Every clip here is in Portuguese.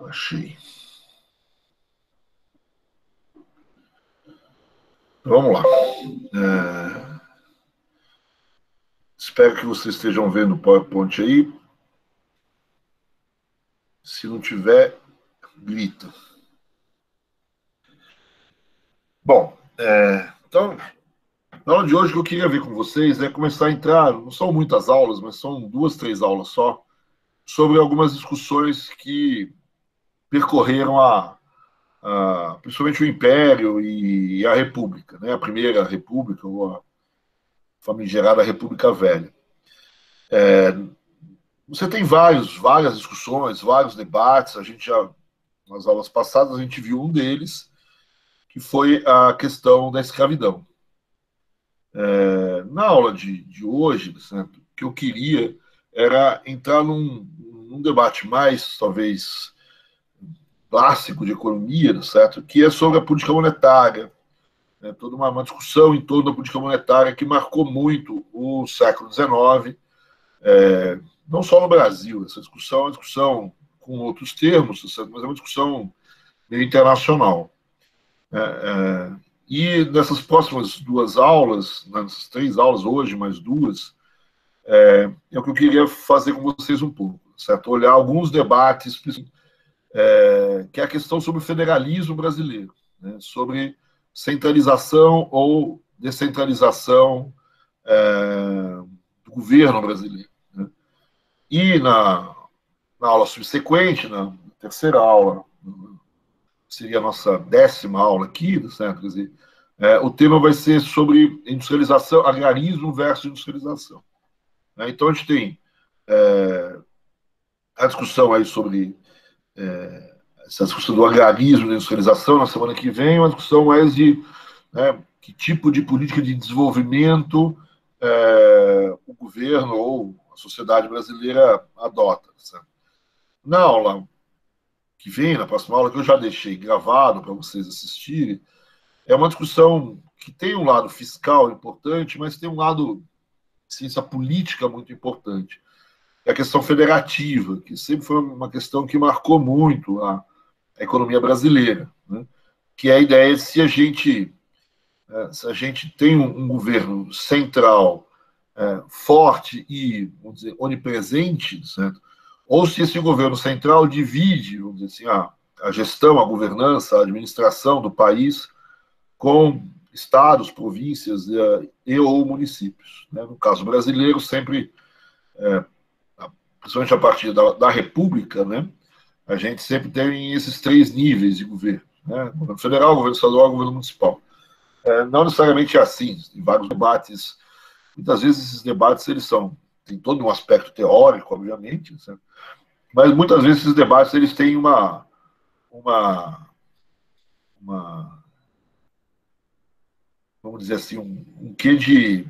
Achei. Vamos lá. Espero que vocês estejam vendo o PowerPoint aí. Se não tiver, grita. Bom, então, na aula de hoje, o que eu queria ver com vocês é começar a entrar, não são muitas aulas, mas são 2, 3 aulas só, sobre algumas discussões que percorreram principalmente o Império e a República, né? A Primeira República, ou a famigerada República Velha. Você tem várias discussões, vários debates, a gente já, nas aulas passadas, a gente viu um deles, que foi a questão da escravidão. Na aula de hoje, certo, o que eu queria era entrar num debate mais, talvez, clássico de economia, certo, que é sobre a política monetária, né, toda uma discussão em torno da política monetária que marcou muito o século XIX, não só no Brasil. Essa discussão é uma discussão com outros termos, certo, mas é uma discussão meio internacional. E nessas próximas 2 aulas, nessas 3 aulas hoje, mais 2, é o que eu queria fazer com vocês um pouco, certo? Olhar alguns debates, que é a questão sobre o federalismo brasileiro, né? Sobre centralização ou descentralização do governo brasileiro. Né? E na aula subsequente, na terceira aula, seria a nossa 10ª aula aqui, certo? Quer dizer, o tema vai ser sobre industrialização, agrarismo versus industrialização. Né? Então, a gente tem a discussão aí sobre essa discussão do agrarismo e da industrialização na semana que vem, uma discussão mais de, né, que tipo de política de desenvolvimento o governo ou a sociedade brasileira adota. Certo? Na aula que vem, na próxima aula, que eu já deixei gravado para vocês assistirem, é uma discussão que tem um lado fiscal importante, mas tem um lado ciência política muito importante. É a questão federativa, que sempre foi uma questão que marcou muito a economia brasileira, né? Que é a ideia de se a gente tem um governo central forte e, vamos dizer, onipresente, certo? Ou se esse governo central divide, vamos dizer assim, a gestão, a governança, a administração do país com estados, províncias e ou municípios. Né? No caso brasileiro, sempre, principalmente a partir da República, né? A gente sempre tem esses 3 níveis de governo. Né? Governo federal, governo estadual, governo municipal. Não necessariamente é assim, tem vários debates. Muitas vezes esses debates tem todo um aspecto teórico, obviamente, certo? Mas muitas vezes esses debates eles têm uma vamos dizer assim, um quê de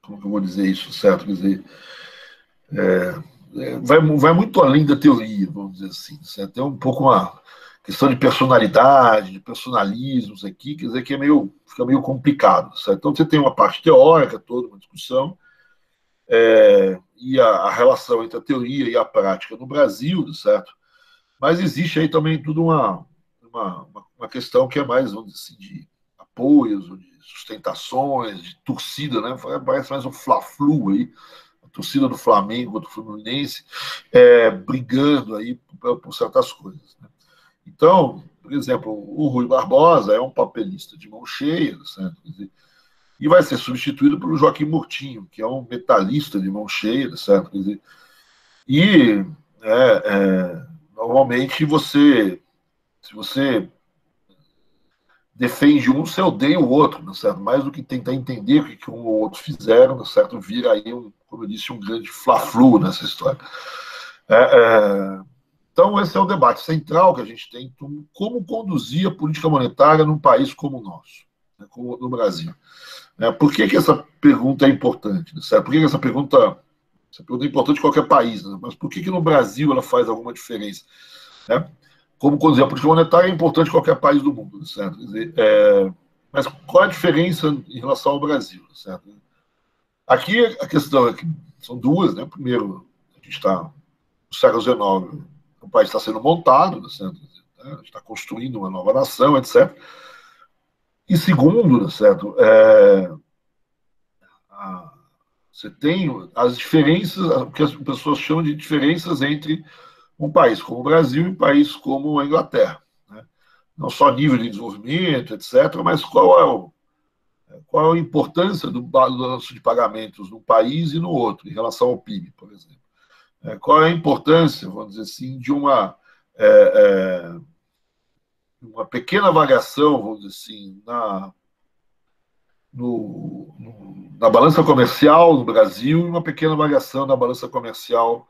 como que eu vou dizer isso, certo? Quer dizer, vai muito além da teoria, vamos dizer assim, certo? Tem um pouco uma questão de personalidade, de personalismos aqui, quer dizer, que fica meio complicado, certo? Então você tem uma parte teórica, toda uma discussão, e a relação entre a teoria e a prática no Brasil, certo? Mas existe aí também tudo uma questão que é mais, vamos dizer assim, de apoios, de sustentações, de torcida, né? Parece mais um fla-flu aí, a torcida do Flamengo contra o Fluminense, brigando aí por certas coisas. Né? Então, por exemplo, o Rui Barbosa é um papelista de mão cheia, certo? Quer dizer, e vai ser substituído pelo Joaquim Murtinho, que é um metalista de mão cheia, certo? Quer dizer, e normalmente se você defende um, você odeia o outro, né, certo? Mais do que tentar entender o que um ou outro fizeram, né, certo? Vira aí, como eu disse, um grande fla-flu nessa história. Então, esse é o debate central que a gente tem, como conduzir a política monetária num país como o nosso, né, como no Brasil. Por que essa pergunta é importante? Né, certo? Por que essa pergunta é importante em qualquer país, né? Mas por que no Brasil ela faz alguma diferença? Né? Como conduzir a política monetária é importante em qualquer país do mundo, certo? Quer dizer, mas qual é a diferença em relação ao Brasil, certo? Aqui a questão é que são 2, né? Primeiro, a gente está século XIX, o país está sendo montado, né, está construindo uma nova nação, etc. E segundo, certo, você tem as diferenças, o que as pessoas chamam de diferenças entre um país como o Brasil e um país como a Inglaterra. Né? Não só nível de desenvolvimento, etc., mas qual é a importância do balanço de pagamentos num país e no outro, em relação ao PIB, por exemplo. Qual é a importância, vamos dizer assim, de uma pequena variação, vamos dizer assim, na balança comercial no Brasil e uma pequena variação na balança comercial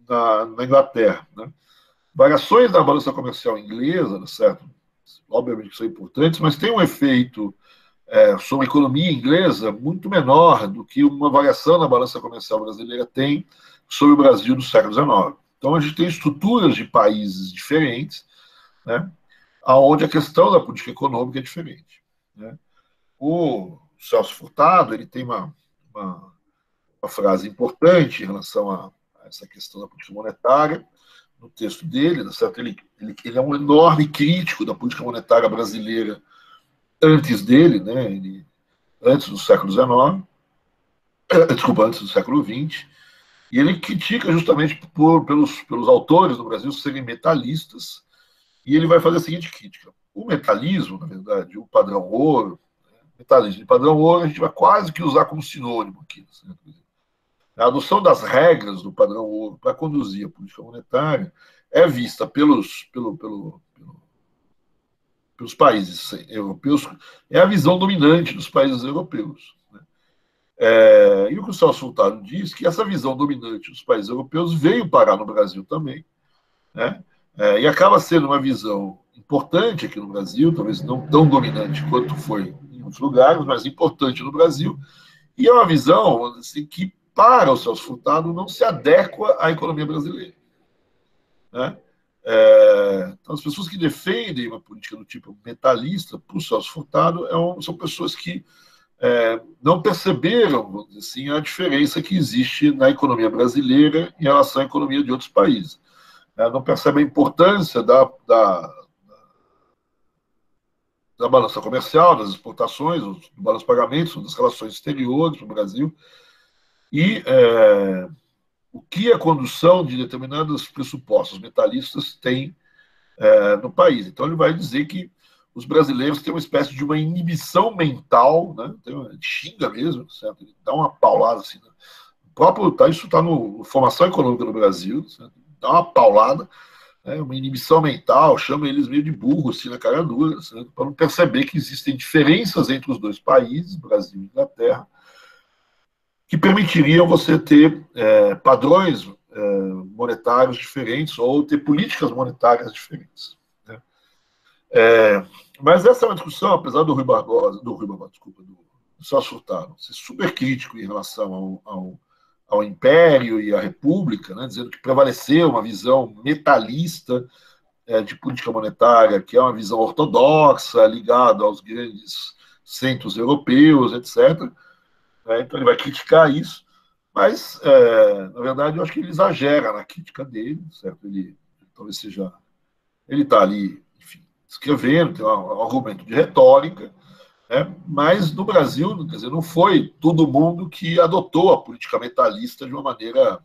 na Inglaterra. Né? Variações da balança comercial inglesa, certo? Obviamente que são importantes, mas tem um efeito sobre a economia inglesa muito menor do que uma variação na balança comercial brasileira tem sobre o Brasil do século XIX. Então, a gente tem estruturas de países diferentes, né, onde a questão da política econômica é diferente. Né? O Celso Furtado ele tem uma frase importante em relação a essa questão da política monetária, no texto dele, certo? Ele é um enorme crítico da política monetária brasileira antes dele, né? Antes do século XIX, desculpa, antes do século XX, e ele critica justamente pelos autores no Brasil serem metalistas, e ele vai fazer a seguinte crítica. O metalismo, na verdade, o padrão ouro, metalismo e padrão ouro, a gente vai quase que usar como sinônimo aqui. Né? A adoção das regras do padrão ouro para conduzir a política monetária é vista pelos países europeus, é a visão dominante dos países europeus. Né? E o que o Celso Furtado diz que essa visão dominante dos países europeus veio parar no Brasil também, né? E acaba sendo uma visão importante aqui no Brasil, talvez não tão dominante quanto foi em outros lugares, mas importante no Brasil, e é uma visão assim, que, para o Celso Furtado, não se adequa à economia brasileira. Né? Então, as pessoas que defendem uma política do tipo metalista, para o Celso Furtado, são pessoas que não perceberam, vamos dizer assim, a diferença que existe na economia brasileira em relação à economia de outros países. Não percebem a importância da balança comercial, das exportações, do balanço de pagamentos, das relações exteriores para o Brasil, e o que a condução de determinados pressupostos metalistas tem no país. Então, ele vai dizer que os brasileiros têm uma espécie de uma inibição mental, né? Xinga mesmo, certo? Ele dá uma paulada assim. Né? Isso está no Formação Econômica no Brasil, certo? Dá uma paulada, uma inibição mental, chama eles meio de burros, assim, na cara dura, para não perceber que existem diferenças entre os dois países, Brasil e Inglaterra, que permitiriam você ter padrões monetários diferentes ou ter políticas monetárias diferentes. Né? Mas essa é uma discussão, apesar do Celso Furtado ser super crítico em relação ao Império e à República, né, dizendo que prevaleceu uma visão metalista de política monetária, que é uma visão ortodoxa, ligada aos grandes centros europeus, etc. Então ele vai criticar isso, mas, na verdade, eu acho que ele exagera na crítica dele, certo? Ele talvez seja... Ele está ali, enfim, escrevendo, tem um argumento de retórica, mas no Brasil, quer dizer, não foi todo mundo que adotou a política metalista de uma maneira,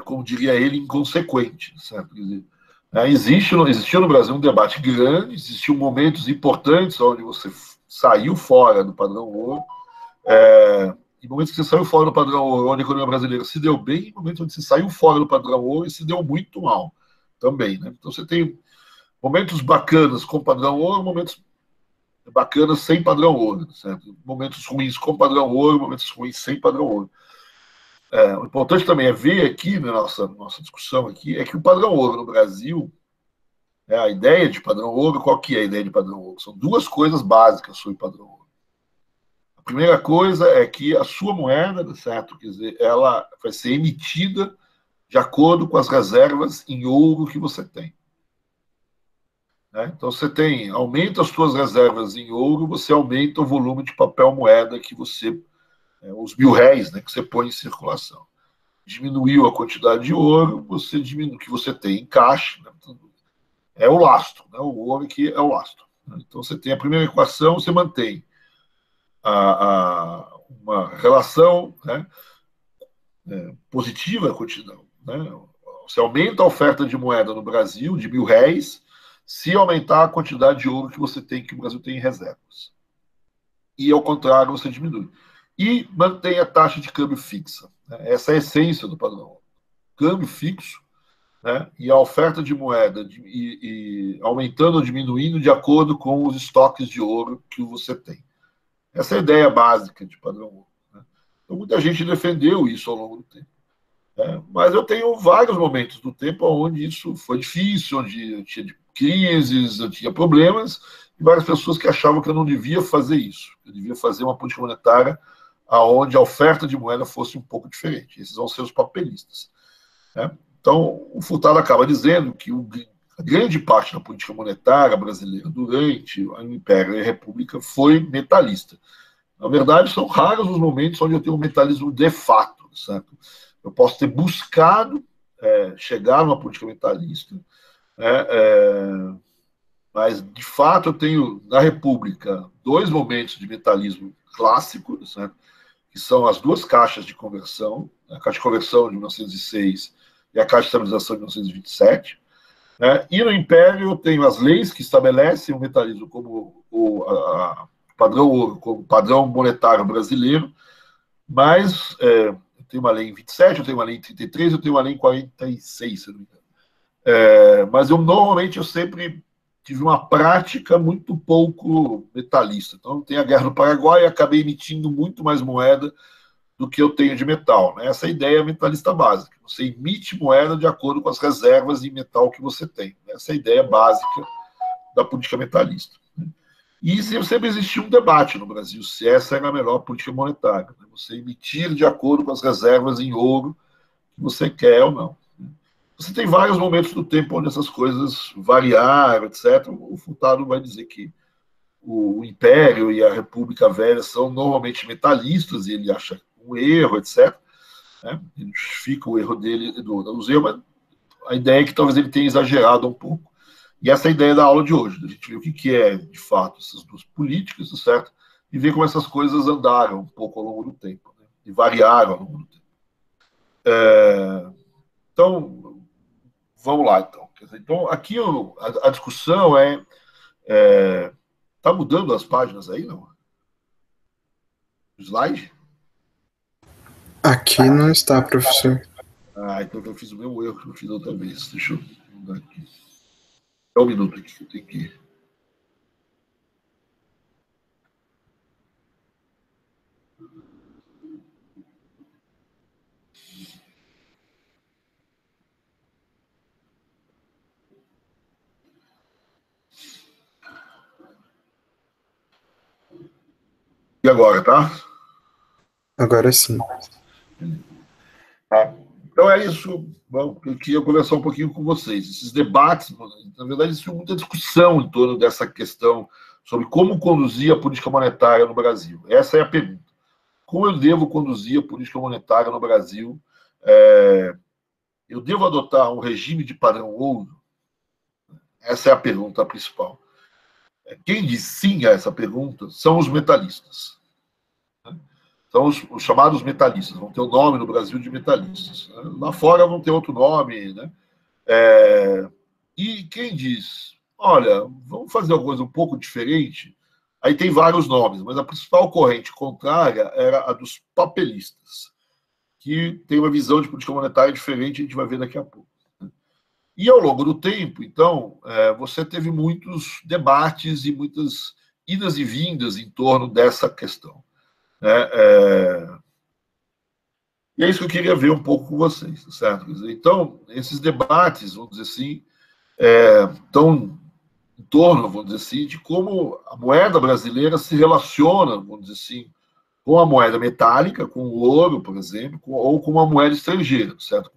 como diria ele, inconsequente. Certo? Quer dizer, existiu no Brasil um debate grande, existiam momentos importantes onde você saiu fora do padrão ouro, em momentos que você saiu fora do padrão ouro, onde a economia brasileira se deu bem, em momentos onde você saiu fora do padrão ouro e se deu muito mal também. Né? Então você tem momentos bacanas com padrão ouro, momentos bacanas sem padrão ouro, certo? Momentos ruins com padrão ouro, momentos ruins sem padrão ouro. O importante também é ver aqui, na nossa discussão aqui, é que o padrão ouro no Brasil, a ideia de padrão ouro, qual que é a ideia de padrão ouro? São duas coisas básicas sobre padrão ouro. A primeira coisa é que a sua moeda, certo? Quer dizer, ela vai ser emitida de acordo com as reservas em ouro que você tem. Então, você aumenta as suas reservas em ouro, você aumenta o volume de papel moeda que você, os mil réis, né, que você põe em circulação. diminuiu a quantidade de ouro, você diminui o que você tem em caixa, né? É o lastro, né? O ouro aqui é o lastro. Então você tem a primeira equação, você mantém uma relação, né, positiva contínua, né? Você aumenta a oferta de moeda no Brasil de R$ 1.000 se aumentar a quantidade de ouro que você tem, que o Brasil tem em reservas. E, ao contrário, você diminui. E mantém a taxa de câmbio fixa. Né? Essa é a essência do padrão. Câmbio fixo, né? E a oferta de moeda aumentando ou diminuindo de acordo com os estoques de ouro que você tem. Essa é a ideia básica de padrão ouro. Né? Então, muita gente defendeu isso ao longo do tempo. Mas eu tenho vários momentos do tempo onde isso foi difícil, onde eu tinha crises, eu tinha problemas, e várias pessoas que achavam que eu não devia fazer isso. Eu devia fazer uma política monetária onde a oferta de moeda fosse um pouco diferente. Esses vão ser os papelistas. Né? Então, o Furtado acaba dizendo que a grande parte da política monetária brasileira durante o Império e a República foi metalista. Na verdade, são raros os momentos onde eu tenho um metalismo de fato, certo? Eu posso ter buscado chegar numa política metalista, né, mas, de fato, eu tenho, na República, dois momentos de metalismo clássico, certo? Que são as duas caixas de conversão, a Caixa de Conversão de 1906 e a Caixa de Estabilização de 1927. Né? E no Império eu tenho as leis que estabelecem o metalismo como como padrão monetário brasileiro, mas eu tenho uma lei em 27, eu tenho uma lei em 33, eu tenho uma lei em 46, se não me engano. Mas normalmente eu sempre tive uma prática muito pouco metalista. Então, tem a Guerra do Paraguai e acabei emitindo muito mais moeda do que eu tenho de metal. Né? Essa é a ideia metalista básica. Você emite moeda de acordo com as reservas em metal que você tem. Essa é a ideia básica da política metalista. E sempre existiu um debate no Brasil se essa era a melhor política monetária. Né? Você emitir de acordo com as reservas em ouro que você quer ou não. Você tem vários momentos do tempo onde essas coisas variaram, etc. O Furtado vai dizer que o Império e a República Velha são normalmente metalistas, e ele acha um erro, etc. Né? Ele justifica o erro dele, do museu, mas a ideia é que talvez ele tenha exagerado um pouco. E essa é a ideia da aula de hoje, a gente ver o que é, de fato, essas duas políticas, certo? E ver como essas coisas andaram um pouco ao longo do tempo, né? E variaram ao longo do tempo. Então, vamos lá, então. Então, aqui a discussão tá mudando as páginas aí, não? O slide? Aqui não está, professor. Então eu fiz o mesmo erro que eu fiz outra vez. Deixa eu mudar aqui. É um minuto aqui que eu tenho que ir. E agora, tá? Agora sim. Tá. Então é isso. Bom, eu queria conversar um pouquinho com vocês. Esses debates, na verdade, existe muita discussão em torno dessa questão sobre como conduzir a política monetária no Brasil. Essa é a pergunta. Como eu devo conduzir a política monetária no Brasil? Eu devo adotar um regime de padrão ouro? Essa é a pergunta principal. Quem diz sim a essa pergunta são os metalistas. São os chamados metalistas, vão ter o nome no Brasil de metalistas. Lá fora vão ter outro nome. Né? E quem diz, olha, vamos fazer alguma coisa um pouco diferente, aí tem vários nomes, mas a principal corrente contrária era a dos papelistas, que tem uma visão de política monetária diferente, a gente vai ver daqui a pouco. E ao longo do tempo, então, você teve muitos debates e muitas idas e vindas em torno dessa questão. E é isso que eu queria ver um pouco com vocês, certo? Então, esses debates, vamos dizer assim, estão em torno, vamos dizer assim, de como a moeda brasileira se relaciona, vamos dizer assim, com a moeda metálica, com o ouro, por exemplo, ou com uma moeda estrangeira, certo?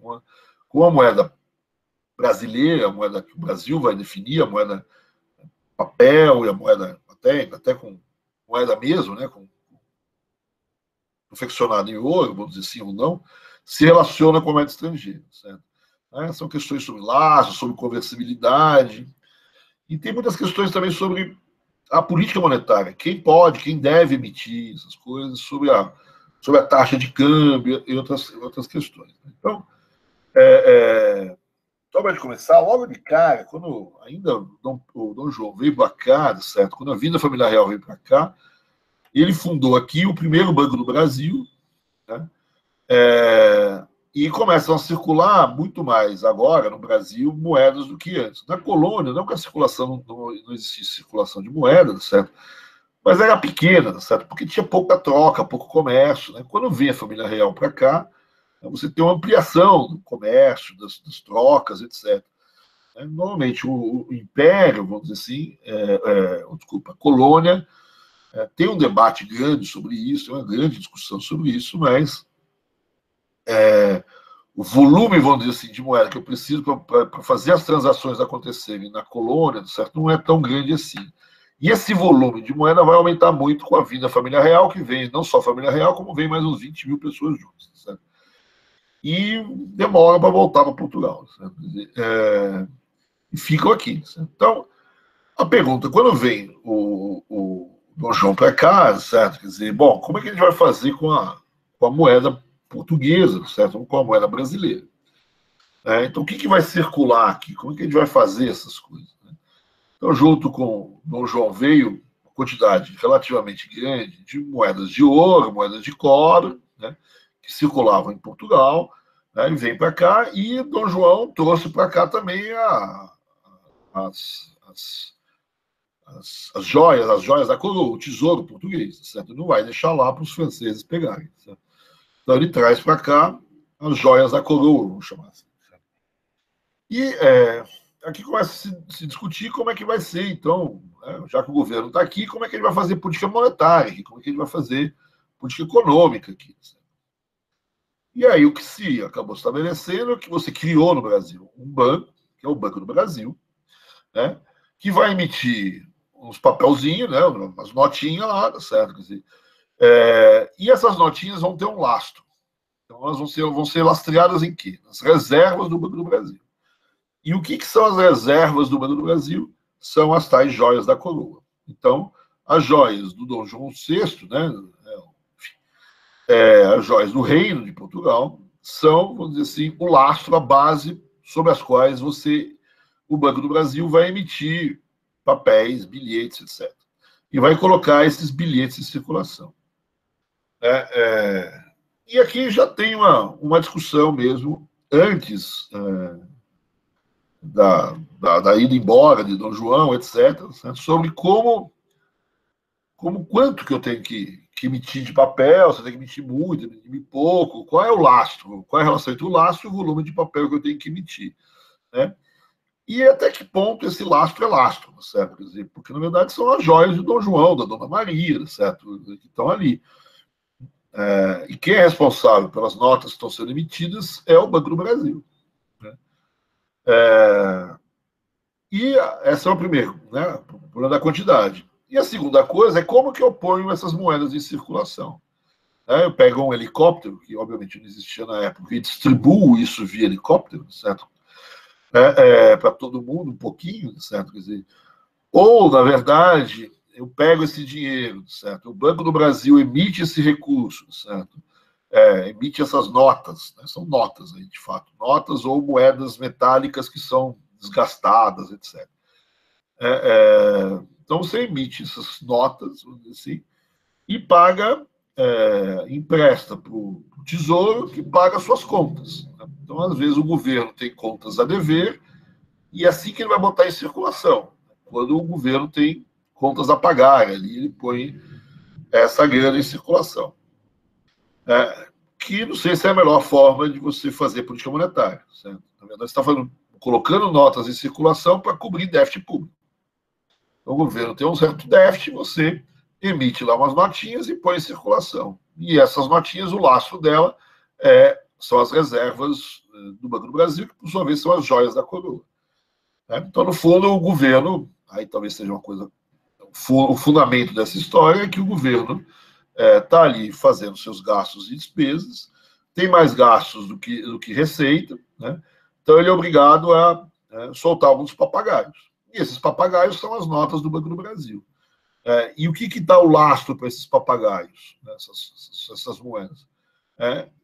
Com a moeda brasileira, a moeda que o Brasil vai definir, a moeda papel e a moeda, até com moeda mesmo, né? Confeccionada em ouro, vamos dizer assim ou não, se relaciona com a moeda estrangeira, certo? São questões sobre laços, sobre conversibilidade, e tem muitas questões também sobre a política monetária, quem pode, quem deve emitir essas coisas, sobre a taxa de câmbio e outras questões. Então, só para começar, logo de cara, quando ainda o Dom João veio para cá, certo? Quando a Vinda Família Real veio para cá, ele fundou aqui o primeiro Banco do Brasil, né? E começam a circular muito mais agora no Brasil moedas do que antes. Na colônia, não que a circulação não existisse circulação de moedas, certo? Mas era pequena, certo? Porque tinha pouca troca, pouco comércio, né? Quando vem a família real para cá, você tem uma ampliação do comércio, das trocas, etc. Normalmente o império, vamos dizer assim, desculpa, a colônia, tem um debate grande sobre isso, uma grande discussão sobre isso, mas o volume, vamos dizer assim, de moeda que eu preciso para fazer as transações acontecerem na colônia, certo? Não é tão grande assim. E esse volume de moeda vai aumentar muito com a vinda da família real, que vem não só a família real, como vem mais uns 20 mil pessoas juntas, certo? E demora para voltar para Portugal, certo? E ficam aqui, certo? Então, a pergunta, quando vem o Dom João para cá, certo? Quer dizer, bom, como é que a gente vai fazer com a moeda portuguesa, certo? Com a moeda brasileira? Então, o que vai circular aqui? Como é que a gente vai fazer essas coisas? Então, junto com Dom João veio uma quantidade relativamente grande de moedas de ouro, moedas de cobre, né, que circulavam em Portugal, né, e vem para cá, e Dom João trouxe para cá também as joias da coroa, o tesouro português, certo? Não vai deixar lá para os franceses pegarem, certo? Então ele traz para cá as joias da coroa, vamos chamar assim. Certo? E aqui começa a se discutir como é que vai ser, então, já que o governo está aqui, como é que ele vai fazer política monetária aqui, como é que ele vai fazer política econômica aqui. Certo? E aí o que se acabou estabelecendo é que você criou no Brasil um banco, que é o Banco do Brasil, né, que vai emitir uns papelzinhos, né, umas notinhas lá, certo? Quer dizer, e essas notinhas vão ter um lastro. Então, elas vão ser lastreadas em quê? Nas reservas do Banco do Brasil. E o que são as reservas do Banco do Brasil? São as tais joias da coroa. Então, as joias do Dom João VI, né, as joias do Reino de Portugal, são, vamos dizer assim, o lastro, a base sobre as quais o Banco do Brasil vai emitir papéis, bilhetes, etc. E vai colocar esses bilhetes em circulação. E aqui já tem uma discussão mesmo, antes da ida embora de Dom João, etc., sobre quanto que eu tenho que emitir de papel, se eu tenho que emitir muito, emitir pouco, qual é o lastro, qual é a relação entre o lastro e o volume de papel que eu tenho que emitir. Né? E até que ponto esse lastro é lastro, certo? Quer dizer, porque, na verdade, são as joias de Dom João, da Dona Maria, certo? Que estão ali. E quem é responsável pelas notas que estão sendo emitidas é o Banco do Brasil. Né? E essa é o primeiro, né? O problema da quantidade. E a segunda coisa é como que eu ponho essas moedas em circulação. Eu pego um helicóptero, que obviamente não existia na época, e distribuo isso via helicóptero, certo? Para todo mundo, um pouquinho, certo? Quer dizer, ou, na verdade, eu pego esse dinheiro, certo? O Banco do Brasil emite esse recurso, certo? Emite essas notas, né? São notas aí, de fato, notas ou moedas metálicas que são desgastadas, etc. Então você emite essas notas, vamos dizer assim, e paga, empresta para o Tesouro, que paga suas contas. Né? Então, às vezes, o governo tem contas a dever, e é assim que ele vai botar em circulação. Quando o governo tem contas a pagar, ali ele põe essa grana em circulação. Que não sei se é a melhor forma de você fazer política monetária. Certo? Na verdade, você está colocando notas em circulação para cobrir déficit público. Então, o governo tem um certo déficit, você emite lá umas notinhas e põe em circulação. E essas notinhas, o lastro dela são as reservas do Banco do Brasil, que, por sua vez, são as joias da coroa. Então, no fundo, o governo, aí talvez seja uma coisa, o fundamento dessa história é que o governo está ali fazendo seus gastos e despesas, tem mais gastos do que receita, né? Então ele é obrigado a soltar alguns papagaios. E esses papagaios são as notas do Banco do Brasil. E o que dá o lastro para esses papagaios, né, essas moedas?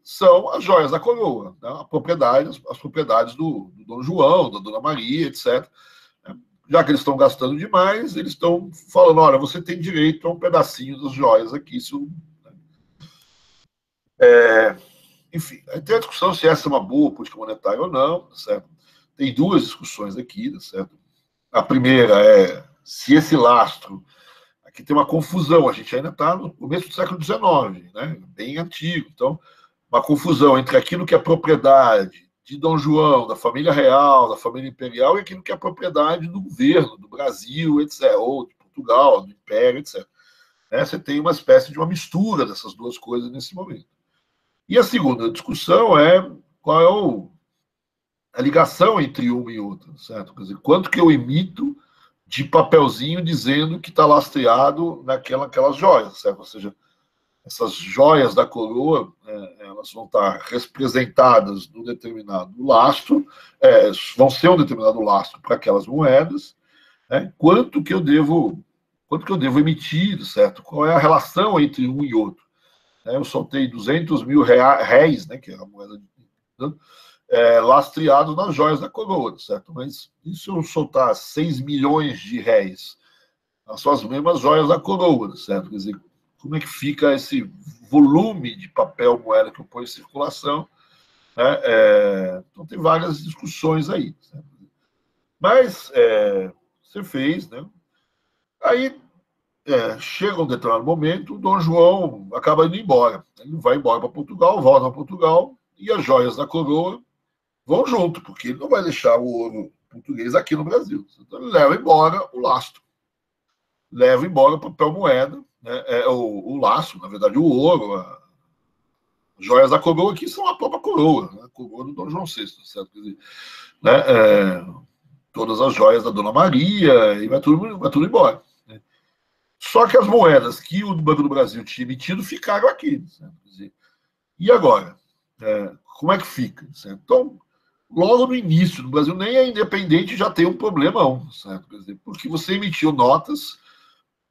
São as joias da coroa, né, as propriedades do Dom João, da Dona Maria, etc. Já que eles estão gastando demais, eles estão falando, olha, você tem direito a um pedacinho das joias aqui. Isso, enfim, tem a discussão se essa é uma boa política monetária ou não, certo? Tem duas discussões aqui, certo? A primeira é se esse lastro... Aqui tem uma confusão, a gente ainda está no começo do século XIX, né? Bem antigo. Então, uma confusão entre aquilo que é propriedade de Dom João, da família real, da família imperial, e aquilo que é propriedade do governo, do Brasil, etc., ou de Portugal, do Império, etc. Você tem uma espécie de uma mistura dessas duas coisas nesse momento. E a segunda discussão é qual é a ligação entre uma e outra, certo? Quer dizer, quanto que eu emito de papelzinho dizendo que está lastreado naquelas joias, certo? Ou seja, essas joias da coroa, elas vão estar representadas num determinado lastro, vão ser um determinado lastro para aquelas moedas, quanto que eu devo emitir, certo? Qual é a relação entre um e outro? Eu soltei 200 mil réis, né, que é a moeda lastreado nas joias da coroa, certo? Mas e se eu soltar 6 milhões de réis nas suas mesmas joias da coroa, certo? Quer dizer, como é que fica esse volume de papel moeda que eu ponho em circulação? Então tem várias discussões aí, certo? Mas você fez, né? Aí chega um determinado momento, o Dom João acaba indo embora. Ele vai embora para Portugal, volta para Portugal, e as joias da coroa vão junto, porque ele não vai deixar o ouro português aqui no Brasil. Então ele leva embora o lastro, leva embora o papel moeda, né, o laço, na verdade, o ouro, as joias da coroa aqui são a própria coroa, né, a coroa do Dom João VI, certo? Quer dizer, né, todas as joias da Dona Maria, e vai tudo embora. Né? Só que as moedas que o Banco do Brasil tinha emitido ficaram aqui. Certo? Quer dizer, e agora? Como é que fica? Certo? Então, logo no início, no Brasil, nem a independente já tem um problemão, certo? Quer dizer, porque você emitiu notas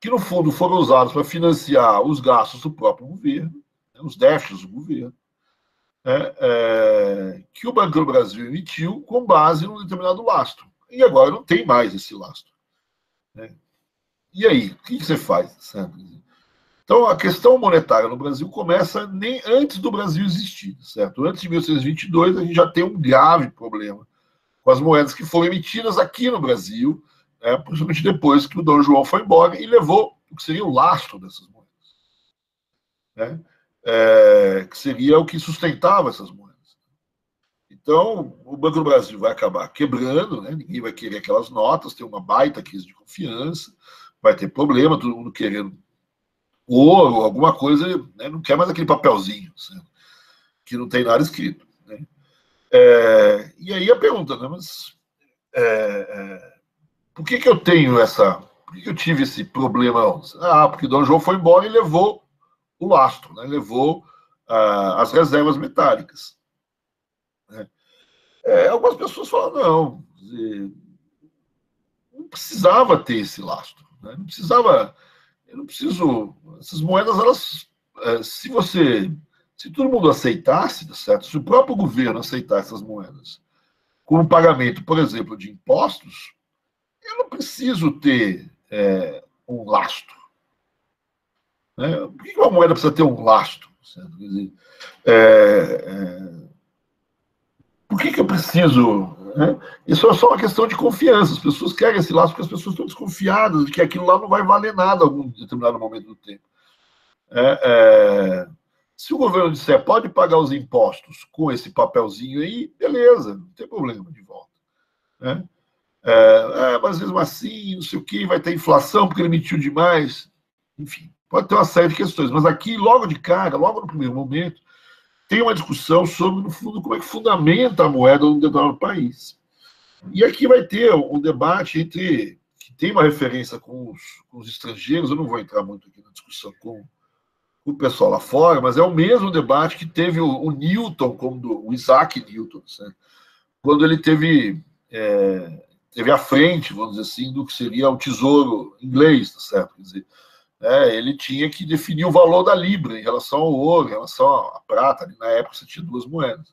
que, no fundo, foram usadas para financiar os gastos do próprio governo, os déficits do governo, que o Banco do Brasil emitiu com base num determinado lastro. E agora não tem mais esse lastro. Né? E aí, o que você faz? Certo? Então, a questão monetária no Brasil começa nem antes do Brasil existir, certo? Antes de 1822, a gente já tem um grave problema com as moedas que foram emitidas aqui no Brasil, principalmente depois que o Dom João foi embora e levou o que seria o lastro dessas moedas, que seria o que sustentava essas moedas. Então, o Banco do Brasil vai acabar quebrando, ninguém vai querer aquelas notas, tem uma baita crise de confiança, vai ter problema, todo mundo querendo ouro, alguma coisa, não quer mais aquele papelzinho, certo? Que não tem nada escrito. Né? E aí a pergunta, mas por que eu tenho por que eu tive esse problema? Porque Dom João foi embora e levou o lastro, levou as reservas metálicas. Né? Algumas pessoas falam, não precisava ter esse lastro, não precisava, eu não preciso, essas moedas, elas, se todo mundo aceitasse, certo? Se o próprio governo aceitasse essas moedas como pagamento, por exemplo, de impostos, eu não preciso ter um lastro. Né? Por que uma moeda precisa ter um lastro? Certo? Quer dizer, por que eu preciso? Né? Isso é só uma questão de confiança. As pessoas querem esse lastro porque as pessoas estão desconfiadas de que aquilo lá não vai valer nada em algum determinado momento do tempo. Se o governo disser pode pagar os impostos com esse papelzinho aí, beleza, não tem problema de volta. Né? Mas mesmo assim, não sei o que, vai ter inflação porque ele emitiu demais. Enfim, pode ter uma série de questões. Mas aqui, logo de cara, logo no primeiro momento, tem uma discussão sobre, no fundo, como é que fundamenta a moeda num determinado país. E aqui vai ter um debate entre, que tem uma referência com os estrangeiros, eu não vou entrar muito aqui na discussão com o pessoal lá fora, mas é o mesmo debate que teve o Newton, o Isaac Newton, né? Quando ele teve à frente, vamos dizer assim, do que seria o tesouro inglês, tá certo? Quer dizer, ele tinha que definir o valor da libra em relação ao ouro, em relação à prata. Na época você tinha duas moedas,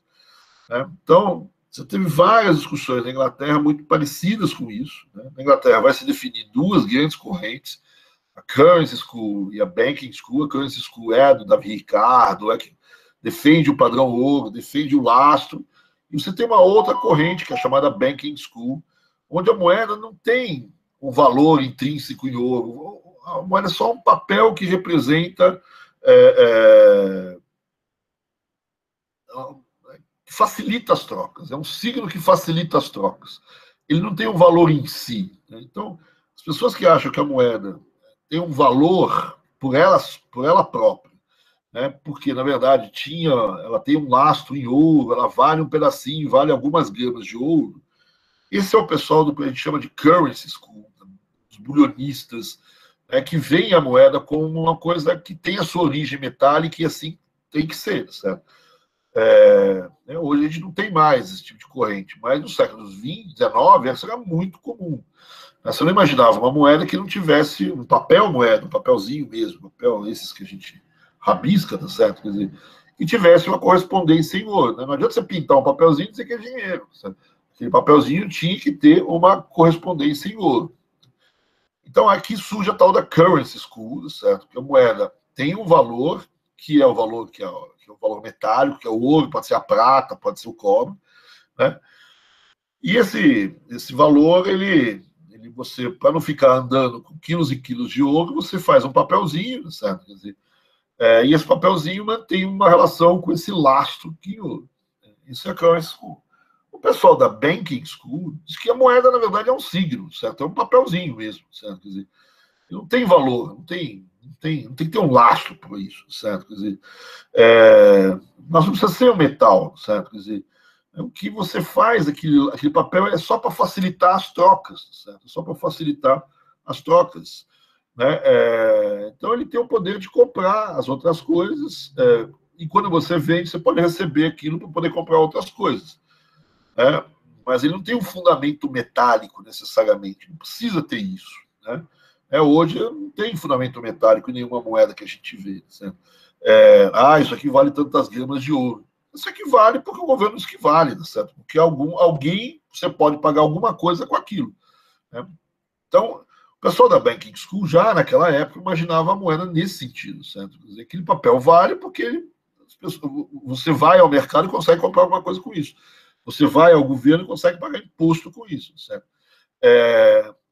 né? Então, você teve várias discussões na Inglaterra muito parecidas com isso, né? Na Inglaterra vai se definir duas grandes correntes, a Currency School e a Banking School. A Currency School é do Davi Ricardo, que defende o padrão ouro, defende o lastro. E você tem uma outra corrente, que é chamada Banking School, onde a moeda não tem um valor intrínseco em ouro. A moeda é só um papel que representa, que facilita as trocas. É um signo que facilita as trocas. Ele não tem um valor em si, né? Então, as pessoas que acham que a moeda tem um valor por ela própria, né? Porque, na verdade, ela tem um lastro em ouro, ela vale um pedacinho, vale algumas gramas de ouro. Esse é o pessoal do que a gente chama de currency school, os bulionistas, né, que veem a moeda como uma coisa que tem a sua origem metálica e assim tem que ser, certo? Hoje a gente não tem mais esse tipo de corrente, mas nos séculos XX, XIX, essa era muito comum. Você não imaginava uma moeda que não tivesse um papel moeda, um papelzinho mesmo, papel esses que a gente rabisca, tá certo? Quer dizer, que tivesse uma correspondência em ouro, né? Não adianta você pintar um papelzinho e dizer que é dinheiro, certo? Aquele papelzinho tinha que ter uma correspondência em ouro. Então aqui surge a tal da currency school, certo? Que a moeda tem um valor, que é o valor o valor metálico, que é o ouro, pode ser a prata, pode ser o cobre, né? E esse valor, você, para não ficar andando com quilos e quilos de ouro, você faz um papelzinho, certo? Quer dizer, e esse papelzinho mantém uma relação com esse lastro que ouro. Isso é a currency school. O pessoal da Banking School diz que a moeda, na verdade, é um signo, certo? É um papelzinho mesmo, certo? Quer dizer, não tem valor, não tem que ter um lastro por isso, certo? Quer dizer, nós não precisa ser um metal, certo? Quer dizer, o que você faz, aquele papel é só para facilitar as trocas, certo? Só para facilitar as trocas, né? Então ele tem o poder de comprar as outras coisas, e quando você vende, você pode receber aquilo para poder comprar outras coisas, né? Mas ele não tem um fundamento metálico necessariamente, não precisa ter isso, né? Hoje não tem fundamento metálico em nenhuma moeda que a gente vê, certo? Isso aqui vale tantas gramas de ouro. Isso aqui vale porque o governo diz que vale, certo? Porque alguém, você pode pagar alguma coisa com aquilo, né? Então, o pessoal da Banking School, já naquela época, imaginava a moeda nesse sentido, certo? Quer dizer, aquele papel vale porque você vai ao mercado e consegue comprar alguma coisa com isso. Você vai ao governo e consegue pagar imposto com isso, certo?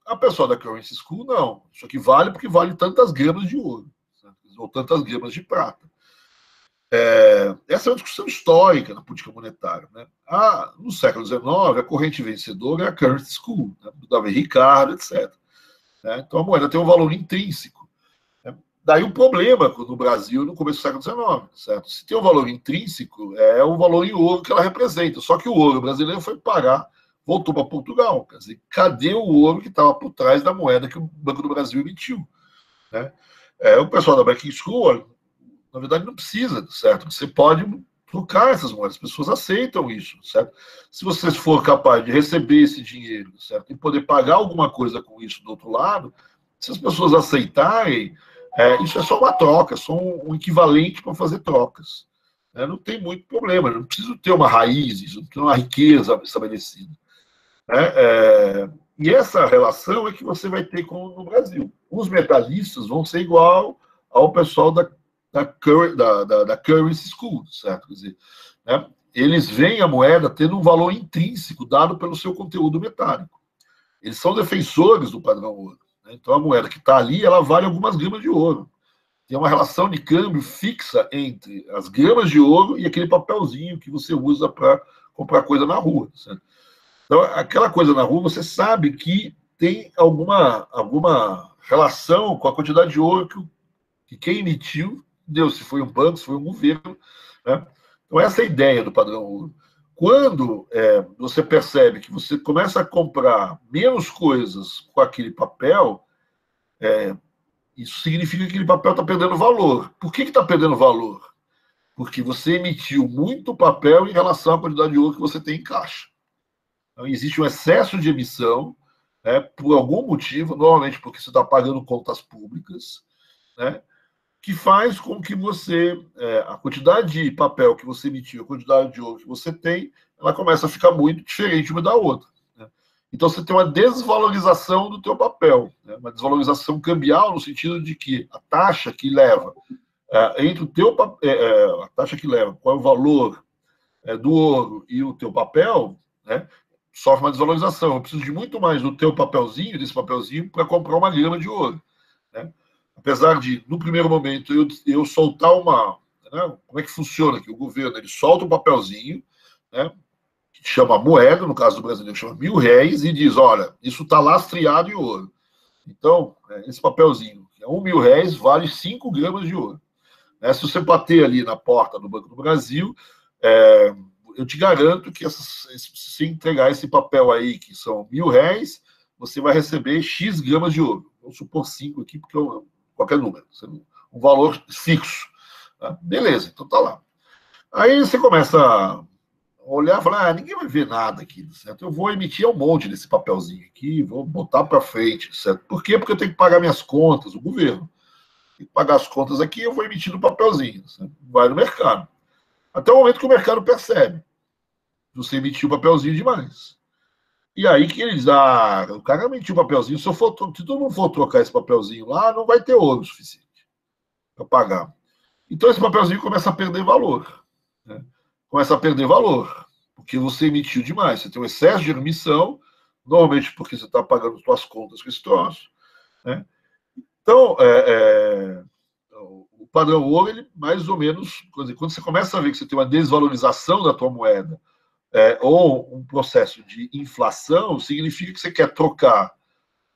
A pessoa da Currency School, não. Isso aqui vale porque vale tantas gramas de ouro, certo? Ou tantas gramas de prata. Essa é uma discussão histórica na política monetária, né? No século XIX, a corrente vencedora é a Currency School, né? Do Davi Ricardo, etc. Então a moeda tem um valor intrínseco. Daí o problema no Brasil no começo do século XIX, certo? Se tem um valor intrínseco, é o valor em ouro que ela representa. Só que o ouro brasileiro foi parar, voltou para Portugal. Quer dizer, cadê o ouro que estava por trás da moeda que o Banco do Brasil emitiu, né? O pessoal da Banking School, na verdade, não precisa, certo? Você pode trocar essas moedas, as pessoas aceitam isso, certo? Se você for capaz de receber esse dinheiro, certo? E poder pagar alguma coisa com isso do outro lado, se as pessoas aceitarem, isso é só uma troca, é só um equivalente para fazer trocas. Não tem muito problema, não precisa ter uma raiz, não tem uma riqueza estabelecida. E essa relação é que você vai ter no Brasil. Os metalistas vão ser igual ao pessoal da Currency School, certo? Quer dizer, eles veem a moeda tendo um valor intrínseco dado pelo seu conteúdo metálico. Eles são defensores do padrão ouro. Então a moeda que está ali, ela vale algumas gramas de ouro. Tem uma relação de câmbio fixa entre as gramas de ouro e aquele papelzinho que você usa para comprar coisa na rua, certo? Então, aquela coisa na rua, você sabe que tem alguma relação com a quantidade de ouro que quem emitiu deu, se foi um banco, se foi um governo, né? Então, essa é a ideia do padrão ouro. Quando você percebe que você começa a comprar menos coisas com aquele papel, isso significa que aquele papel está perdendo valor. Por que está perdendo valor? Porque você emitiu muito papel em relação à quantidade de ouro que você tem em caixa. Então, existe um excesso de emissão, né, por algum motivo, normalmente porque você está pagando contas públicas, né, que faz com que você, a quantidade de papel que você emitiu, a quantidade de ouro que você tem, ela começa a ficar muito diferente uma da outra. Né? Então, você tem uma desvalorização do teu papel, né? Uma desvalorização cambial no sentido de que a taxa que leva entre o teu a taxa que leva, qual é o valor do ouro e o teu papel, né, sofre uma desvalorização. Eu preciso de muito mais do teu papelzinho, desse papelzinho, para comprar uma grama de ouro. Né? Apesar de, no primeiro momento, eu soltar uma... Né, como é que funciona aqui? O governo ele solta um papelzinho, né, que chama moeda, no caso do brasileiro, chama R$1.000, e diz, olha, isso está lastreado em ouro. Então, esse papelzinho, que é R$1.000, vale 5 gramas de ouro. Se você bater ali na porta do Banco do Brasil, eu te garanto que se você entregar esse papel aí, que são R$1.000, você vai receber X gramas de ouro. Vamos supor 5 aqui, porque qualquer número. Um valor fixo. Tá? Beleza, então tá lá. Aí você começa a olhar e falar, ninguém vai ver nada aqui, certo? Eu vou emitir um monte desse papelzinho aqui, vou botar para frente, certo? Por quê? Porque eu tenho que pagar minhas contas, o governo. Tem que pagar as contas aqui, eu vou emitir no papelzinho. Certo? Vai no mercado. Até o momento que o mercado percebe. Você emitiu o papelzinho demais. E aí que eles, o cara emitiu o papelzinho, se todo mundo for trocar esse papelzinho lá, não vai ter ouro suficiente para pagar. Então esse papelzinho começa a perder valor. Né? Começa a perder valor, porque você emitiu demais. Você tem um excesso de emissão, normalmente porque você está pagando suas contas com esse troço. Né? Então, o padrão ouro, ele mais ou menos, quando você começa a ver que você tem uma desvalorização da tua moeda, ou um processo de inflação, significa que você quer trocar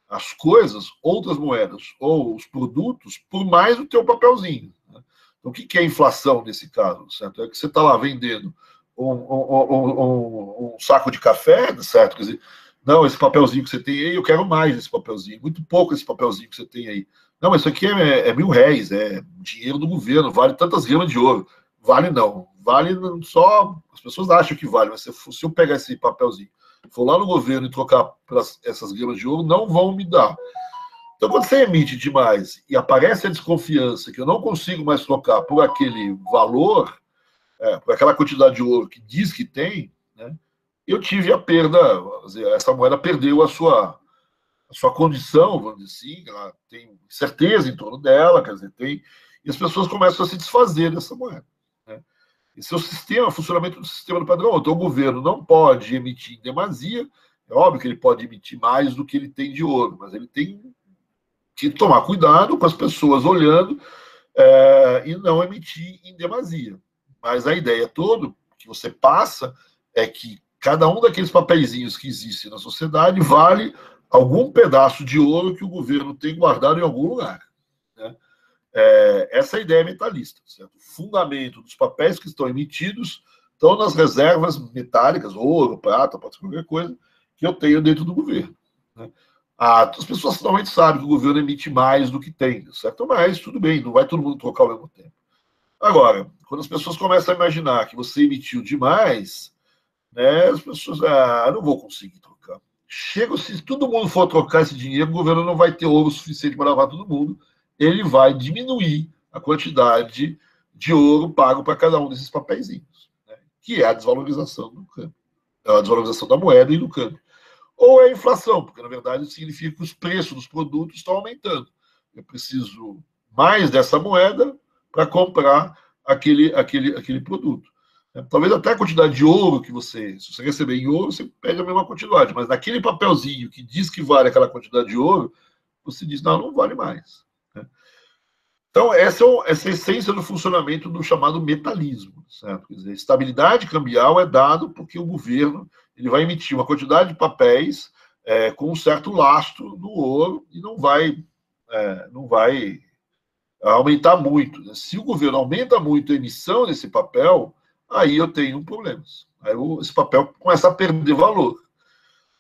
as coisas, outras moedas, ou os produtos, por mais o teu papelzinho. Né? Então, o que é inflação nesse caso? Certo? É que você está lá vendendo um saco de café, certo? Quer dizer, não, esse papelzinho que você tem aí, eu quero mais esse papelzinho, muito pouco esse papelzinho que você tem aí. Não, mas isso aqui é R$1.000, é dinheiro do governo, vale tantas gramas de ouro. Vale não. Vale só... As pessoas acham que vale, mas se eu pegar esse papelzinho, for lá no governo e trocar essas gramas de ouro, não vão me dar. Então, quando você emite demais e aparece a desconfiança que eu não consigo mais trocar por aquele valor, por aquela quantidade de ouro que diz que tem, né, eu tive a perda, essa moeda perdeu a sua condição, vamos dizer assim, ela tem certeza em torno dela, quer dizer, e as pessoas começam a se desfazer dessa moeda. Né? Esse é o sistema, o funcionamento do sistema do padrão. Então, o governo não pode emitir em demasia, é óbvio que ele pode emitir mais do que ele tem de ouro, mas ele tem que tomar cuidado com as pessoas olhando e não emitir em demasia. Mas a ideia toda que você passa é que cada um daqueles papeizinhos que existem na sociedade vale algum pedaço de ouro que o governo tem guardado em algum lugar. Né? Essa é a ideia metalista. Certo? O fundamento dos papéis que estão emitidos estão nas reservas metálicas, ouro, prata, pode ser qualquer coisa, que eu tenho dentro do governo. Né? As pessoas normalmente sabem que o governo emite mais do que tem, certo? Mas tudo bem, não vai todo mundo trocar ao mesmo tempo. Agora, quando as pessoas começam a imaginar que você emitiu demais, né, as pessoas, não vou conseguir trocar. Se todo mundo for trocar esse dinheiro, o governo não vai ter ouro suficiente para lavar todo mundo, ele vai diminuir a quantidade de ouro pago para cada um desses papeizinhos, né, que é a desvalorização do câmbio, a desvalorização da moeda e do câmbio. Ou é a inflação, porque na verdade significa que os preços dos produtos estão aumentando. Eu preciso mais dessa moeda para comprar aquele produto. Talvez até a quantidade de ouro que se você receber em ouro, você pega a mesma quantidade, mas naquele papelzinho que diz que vale aquela quantidade de ouro, você diz, não vale mais. Então, essa é a essência do funcionamento do chamado metalismo. Certo? Quer dizer, estabilidade cambial é dado porque o governo ele vai emitir uma quantidade de papéis com um certo lastro no ouro e não vai aumentar muito. Né? Se o governo aumenta muito a emissão desse papel, aí eu tenho problemas. Aí esse papel começa a perder valor.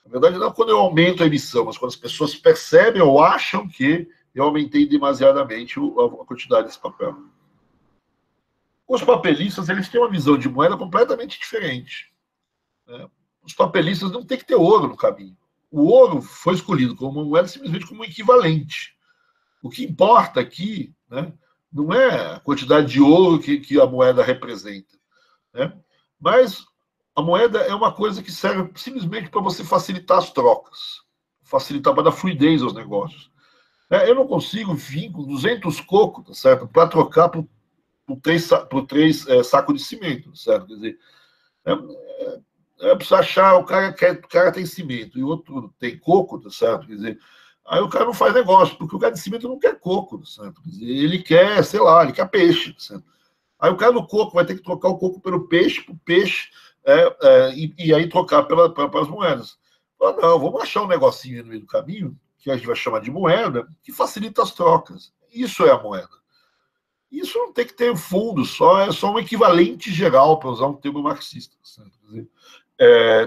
Na verdade, não é quando eu aumento a emissão, mas quando as pessoas percebem ou acham que eu aumentei demasiadamente a quantidade desse papel. Os papelistas, eles têm uma visão de moeda completamente diferente, né? Os papelistas não têm que ter ouro no caminho. O ouro foi escolhido como uma moeda simplesmente como um equivalente. O que importa aqui, né, não é a quantidade de ouro que a moeda representa, né? Mas a moeda é uma coisa que serve simplesmente para você facilitar as trocas, facilitar, para dar fluidez aos negócios. Eu não consigo vir com 200 cocos, tá certo? Para trocar por três sacos de cimento, certo? Quer dizer, precisa achar, o cara tem cimento e o outro tem coco, tá certo? Quer dizer, aí o cara não faz negócio, porque o cara de cimento não quer coco, tá certo? Quer dizer, ele quer, sei lá, ele quer peixe, tá certo? Aí o cara do coco vai ter que trocar o coco pelo peixe, e aí trocar pelas moedas. Fala, não, vamos achar um negocinho no meio do caminho, que a gente vai chamar de moeda, que facilita as trocas. Isso é a moeda. Isso não tem que ter fundo, é só um equivalente geral, para usar um termo marxista. Certo?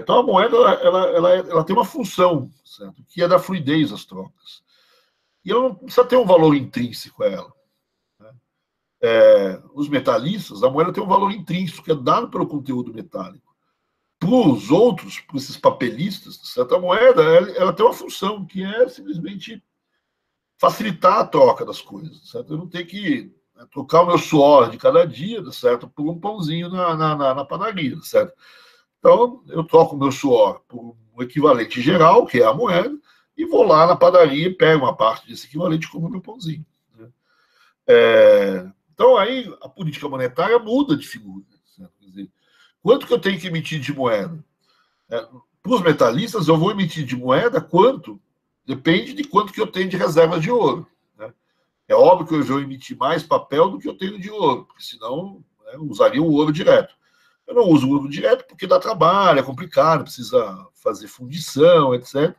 Então a moeda ela tem uma função, certo? Que é dar fluidez às trocas. E ela não precisa ter um valor intrínseco a ela. Os metallistas, a moeda tem um valor intrínseco, que é dado pelo conteúdo metálico. Para os outros, para esses papelistas, certo? A moeda ela tem uma função, que é simplesmente facilitar a troca das coisas. Certo? Eu não tenho que trocar o meu suor de cada dia, certo? Por um pãozinho na padaria, certo? Então, eu troco o meu suor por um equivalente geral, que é a moeda, e vou lá na padaria e pego uma parte desse equivalente e como meu pãozinho. Né? Então, aí a política monetária muda de figura. Certo? Quer dizer, quanto que eu tenho que emitir de moeda? Para os metallistas, eu vou emitir de moeda quanto? Depende de quanto que eu tenho de reserva de ouro. Né? É óbvio que eu vou emitir mais papel do que eu tenho de ouro, porque senão eu usaria o ouro direto. Eu não uso o ouro direto porque dá trabalho, é complicado, precisa fazer fundição, etc.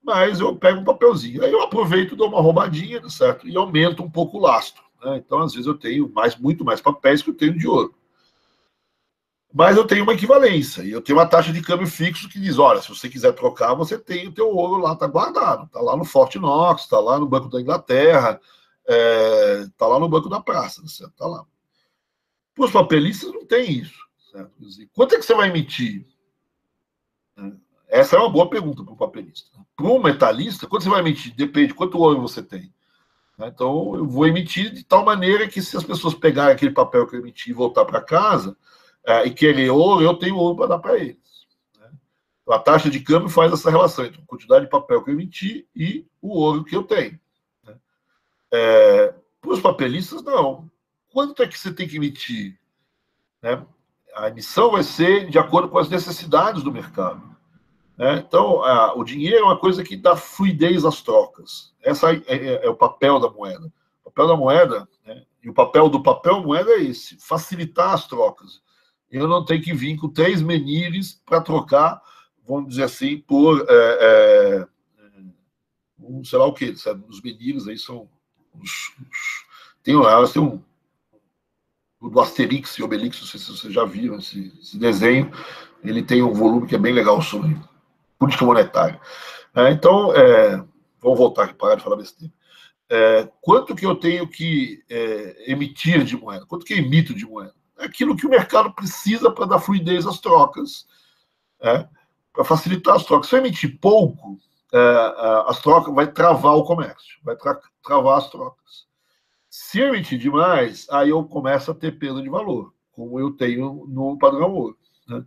Mas eu pego um papelzinho. Aí eu aproveito, dou uma roubadinha, certo? E aumento um pouco o lastro. Né? Então, às vezes, eu tenho muito mais papéis que eu tenho de ouro. Mas eu tenho uma equivalência, e eu tenho uma taxa de câmbio fixo que diz, olha, se você quiser trocar, você tem o teu ouro lá, está guardado, está lá no Fort Knox, está lá no Banco da Inglaterra, está lá no Banco da Praça, está lá. Para os papelistas não tem isso. Certo? Quanto é que você vai emitir? Essa é uma boa pergunta para o papelista. Para um metalista, quanto você vai emitir? Depende de quanto ouro você tem. Então, eu vou emitir de tal maneira que, se as pessoas pegarem aquele papel que eu emiti e voltar para casa e querer ouro, eu tenho ouro para dar para eles. A taxa de câmbio faz essa relação entre a quantidade de papel que eu emiti e o ouro que eu tenho. Para os papelistas, não. Quanto é que você tem que emitir? A emissão vai ser de acordo com as necessidades do mercado. Então, o dinheiro é uma coisa que dá fluidez às trocas. Esse é o papel da moeda. O papel da moeda, e o papel do papel moeda é esse, facilitar as trocas. Eu não tenho que vir com 3 menires para trocar, vamos dizer assim, por sei lá o quê. Sabe? Os menires aí são elas têm do Asterix e Obelix, não sei se vocês já viram esse desenho, ele tem um volume que é bem legal sobre política monetária. Então, vamos voltar aqui, parar de falar besteira. Quanto que eu tenho que emitir de moeda? Quanto que eu emito de moeda? É aquilo que o mercado precisa para dar fluidez às trocas, para facilitar as trocas. Se eu emitir pouco, as trocas vai travar o comércio, vai travar as trocas. Se eu emitir demais, aí eu começo a ter perda de valor, como eu tenho no padrão ouro. Né?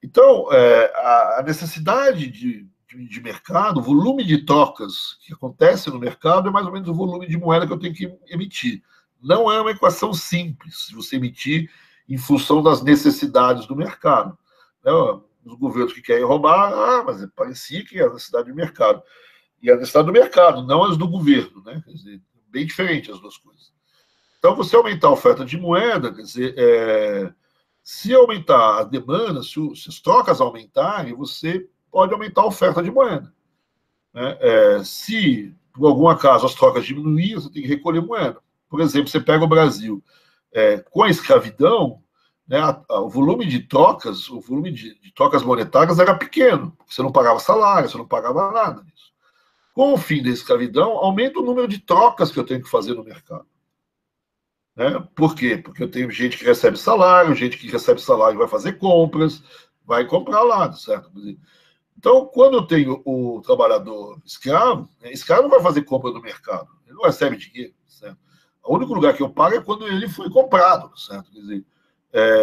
Então, a necessidade de mercado, o volume de trocas que acontece no mercado é mais ou menos o volume de moeda que eu tenho que emitir. Não é uma equação simples, se você emitir em função das necessidades do mercado. Os governos que querem roubar, mas parecia que é a necessidade do mercado. E a necessidade do mercado, não as do governo. Né? Quer dizer, bem diferente as duas coisas. Então, você aumentar a oferta de moeda, quer dizer, se aumentar a demanda, se as trocas aumentarem, você pode aumentar a oferta de moeda. Se, por algum acaso, as trocas diminuírem, você tem que recolher moeda. Por exemplo, você pega o Brasil, com a escravidão, o volume de trocas, monetárias era pequeno, porque você não pagava salário, você não pagava nada disso. Com o fim da escravidão, aumenta o número de trocas que eu tenho que fazer no mercado. Né? Por quê? Porque eu tenho gente que recebe salário, gente que recebe salário vai fazer compras, vai comprar lá, certo? Então, quando eu tenho o trabalhador escravo, esse cara não vai fazer compra no mercado, ele não recebe dinheiro, certo? O único lugar que eu pago é quando ele foi comprado, certo? Quer dizer,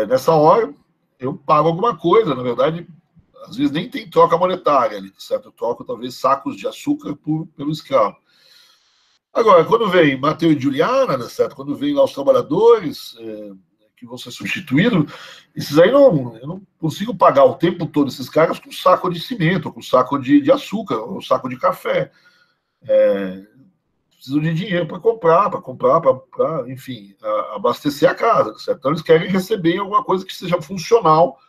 nessa hora, eu pago alguma coisa, na verdade, às vezes nem tem troca monetária ali, certo? Eu troco talvez sacos de açúcar pelo escravo. Agora, quando vem Mateus e Juliana, né, certo? Quando vem lá os trabalhadores que vão ser substituídos, esses aí eu não consigo pagar o tempo todo esses caras com saco de cimento, com saco de açúcar, ou saco de café. Precisam de dinheiro para comprar, enfim, abastecer a casa, certo? Então eles querem receber alguma coisa que seja funcional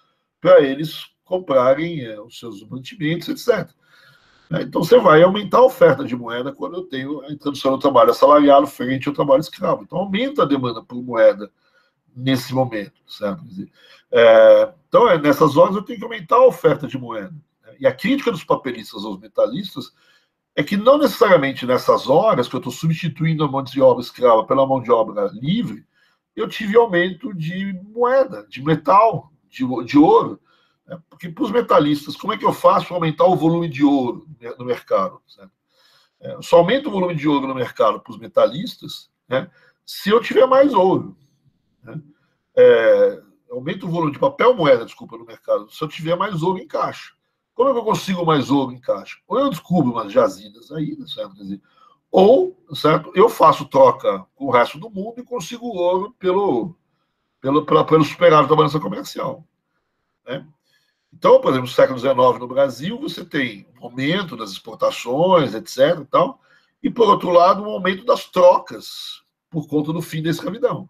para eles comprarem os seus mantimentos, etc. Então você vai aumentar a oferta de moeda quando eu tenho a introdução do trabalho assalariado frente ao trabalho escravo. Então aumenta a demanda por moeda nesse momento, certo? Então, nessas horas eu tenho que aumentar a oferta de moeda. E a crítica dos papelistas aos metalistas é que não necessariamente nessas horas que eu estou substituindo a mão de obra escrava pela mão de obra livre, eu tive aumento de moeda, de metal, de ouro. Porque para os metalistas, como é que eu faço para aumentar o volume de ouro no mercado? Certo? Só aumento o volume de ouro no mercado para os metalistas, né, se eu tiver mais ouro. Né? Aumento o volume de papel moeda, desculpa, no mercado, se eu tiver mais ouro em caixa. Como é que eu consigo mais ouro em caixa? Ou eu descubro umas jazidas aí, certo? Quer dizer, ou, certo, eu faço troca com o resto do mundo e consigo ouro pelo superávit da balança comercial. Né? Então, por exemplo, no século XIX no Brasil, você tem um aumento das exportações, etc. E, por outro lado, um aumento das trocas por conta do fim da escravidão.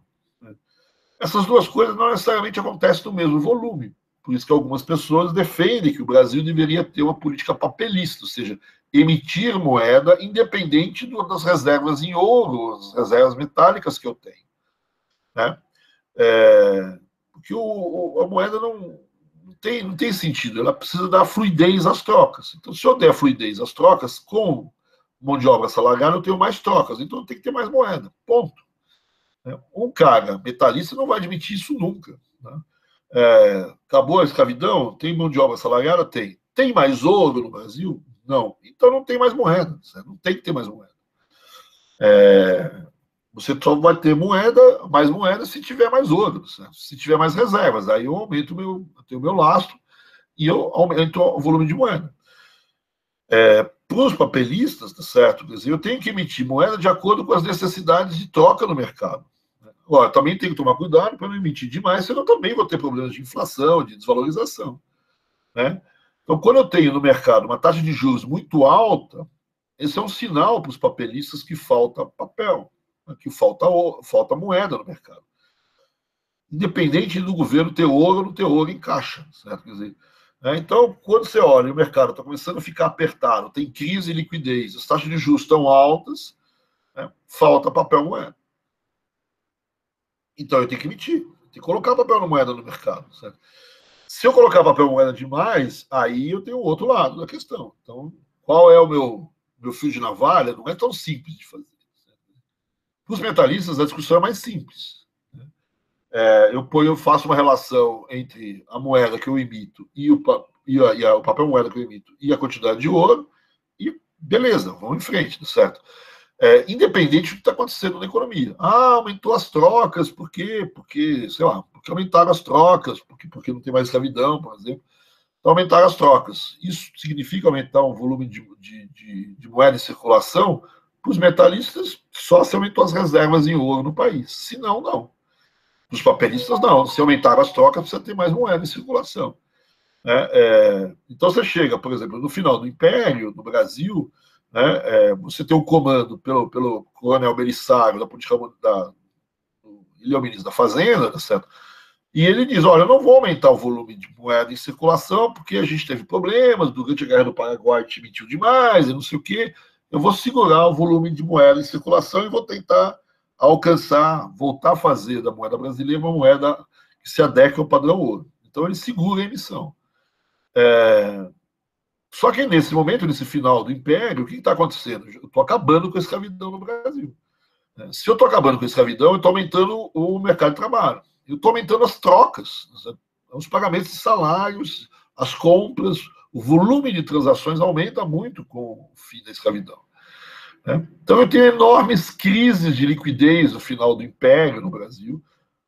Essas duas coisas não necessariamente acontecem no mesmo volume. Por isso que algumas pessoas defendem que o Brasil deveria ter uma política papelista, ou seja, emitir moeda independente das reservas em ouro, as reservas metálicas que eu tenho. Né? Porque a moeda não tem sentido, ela precisa dar fluidez às trocas. Então, se eu der fluidez às trocas, com mão de obra assalariada, eu tenho mais trocas, então eu tenho que ter mais moeda. Ponto. Um cara metalista não vai admitir isso nunca. Né? Acabou a escravidão? Tem mão de obra assalariada? Tem. Tem mais ouro no Brasil? Não. Então não tem mais moeda. Não tem que ter mais moeda. Você só vai ter mais moeda se tiver mais ouro, certo? Se tiver mais reservas. Aí eu aumento o meu lastro e eu aumento o volume de moeda. Para os papelistas, tá certo? Quer dizer, eu tenho que emitir moeda de acordo com as necessidades de troca no mercado. Agora, também tenho que tomar cuidado para não emitir demais, senão eu também vou ter problemas de inflação, de desvalorização. Né? Então, quando eu tenho no mercado uma taxa de juros muito alta, esse é um sinal para os papelistas que falta papel, que falta moeda no mercado. Independente do governo ter ouro ou não ter ouro em caixa. Certo? Quer dizer, então, quando você olha e o mercado está começando a ficar apertado, tem crise e liquidez, as taxas de juros estão altas, falta papel moeda. Então eu tenho que emitir, tenho que colocar papel moeda no mercado. Certo? Se eu colocar papel moeda demais, aí eu tenho o outro lado da questão. Então, qual é o meu fio de navalha? Não é tão simples de fazer. Para os metalistas, a discussão é mais simples. Eu faço uma relação entre a moeda que eu emito e o papel moeda que eu emito e a quantidade de ouro, e beleza, vamos em frente, certo? Independente do que está acontecendo na economia. Aumentou as trocas, por quê? Porque aumentaram as trocas, porque não tem mais escravidão, por exemplo. Então, aumentaram as trocas. Isso significa aumentar o volume de moeda em circulação? Para os metalistas, só se aumentou as reservas em ouro no país. Se não, não. Para os papelistas, não. Se aumentar as trocas, precisa ter mais moeda em circulação. Então, você chega, por exemplo, no final do Império, no Brasil, você tem um comando pelo coronel Belissário, ele é o ministro da Fazenda, tá certo? E ele diz, olha, eu não vou aumentar o volume de moeda em circulação, porque a gente teve problemas, durante a Guerra do Paraguai te emitiu demais, e não sei o quê. Eu vou segurar o volume de moeda em circulação e vou tentar voltar a fazer da moeda brasileira uma moeda que se adeque ao padrão ouro. Então ele segura a emissão. Só que nesse momento, nesse final do Império, o que está acontecendo? Eu estou acabando com a escravidão no Brasil. Se eu estou acabando com a escravidão, eu estou aumentando o mercado de trabalho. Eu estou aumentando as trocas, os pagamentos de salários, as compras, o volume de transações aumenta muito com o fim da escravidão. Então eu tenho enormes crises de liquidez no final do Império no Brasil,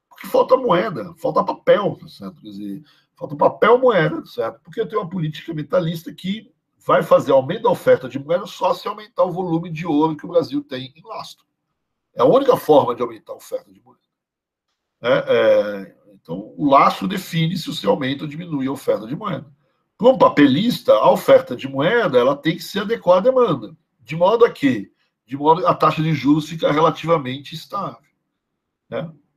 porque falta moeda, falta papel, certo? Quer dizer, falta papel, moeda, certo? Porque eu tenho uma política metalista que vai fazer aumento da oferta de moeda só se aumentar o volume de ouro que o Brasil tem em lastro. É a única forma de aumentar a oferta de moeda. Então, o lastro define se você aumenta ou diminui a oferta de moeda. Para um papelista, a oferta de moeda ela tem que se adequar à demanda, de modo a taxa de juros fica relativamente estável.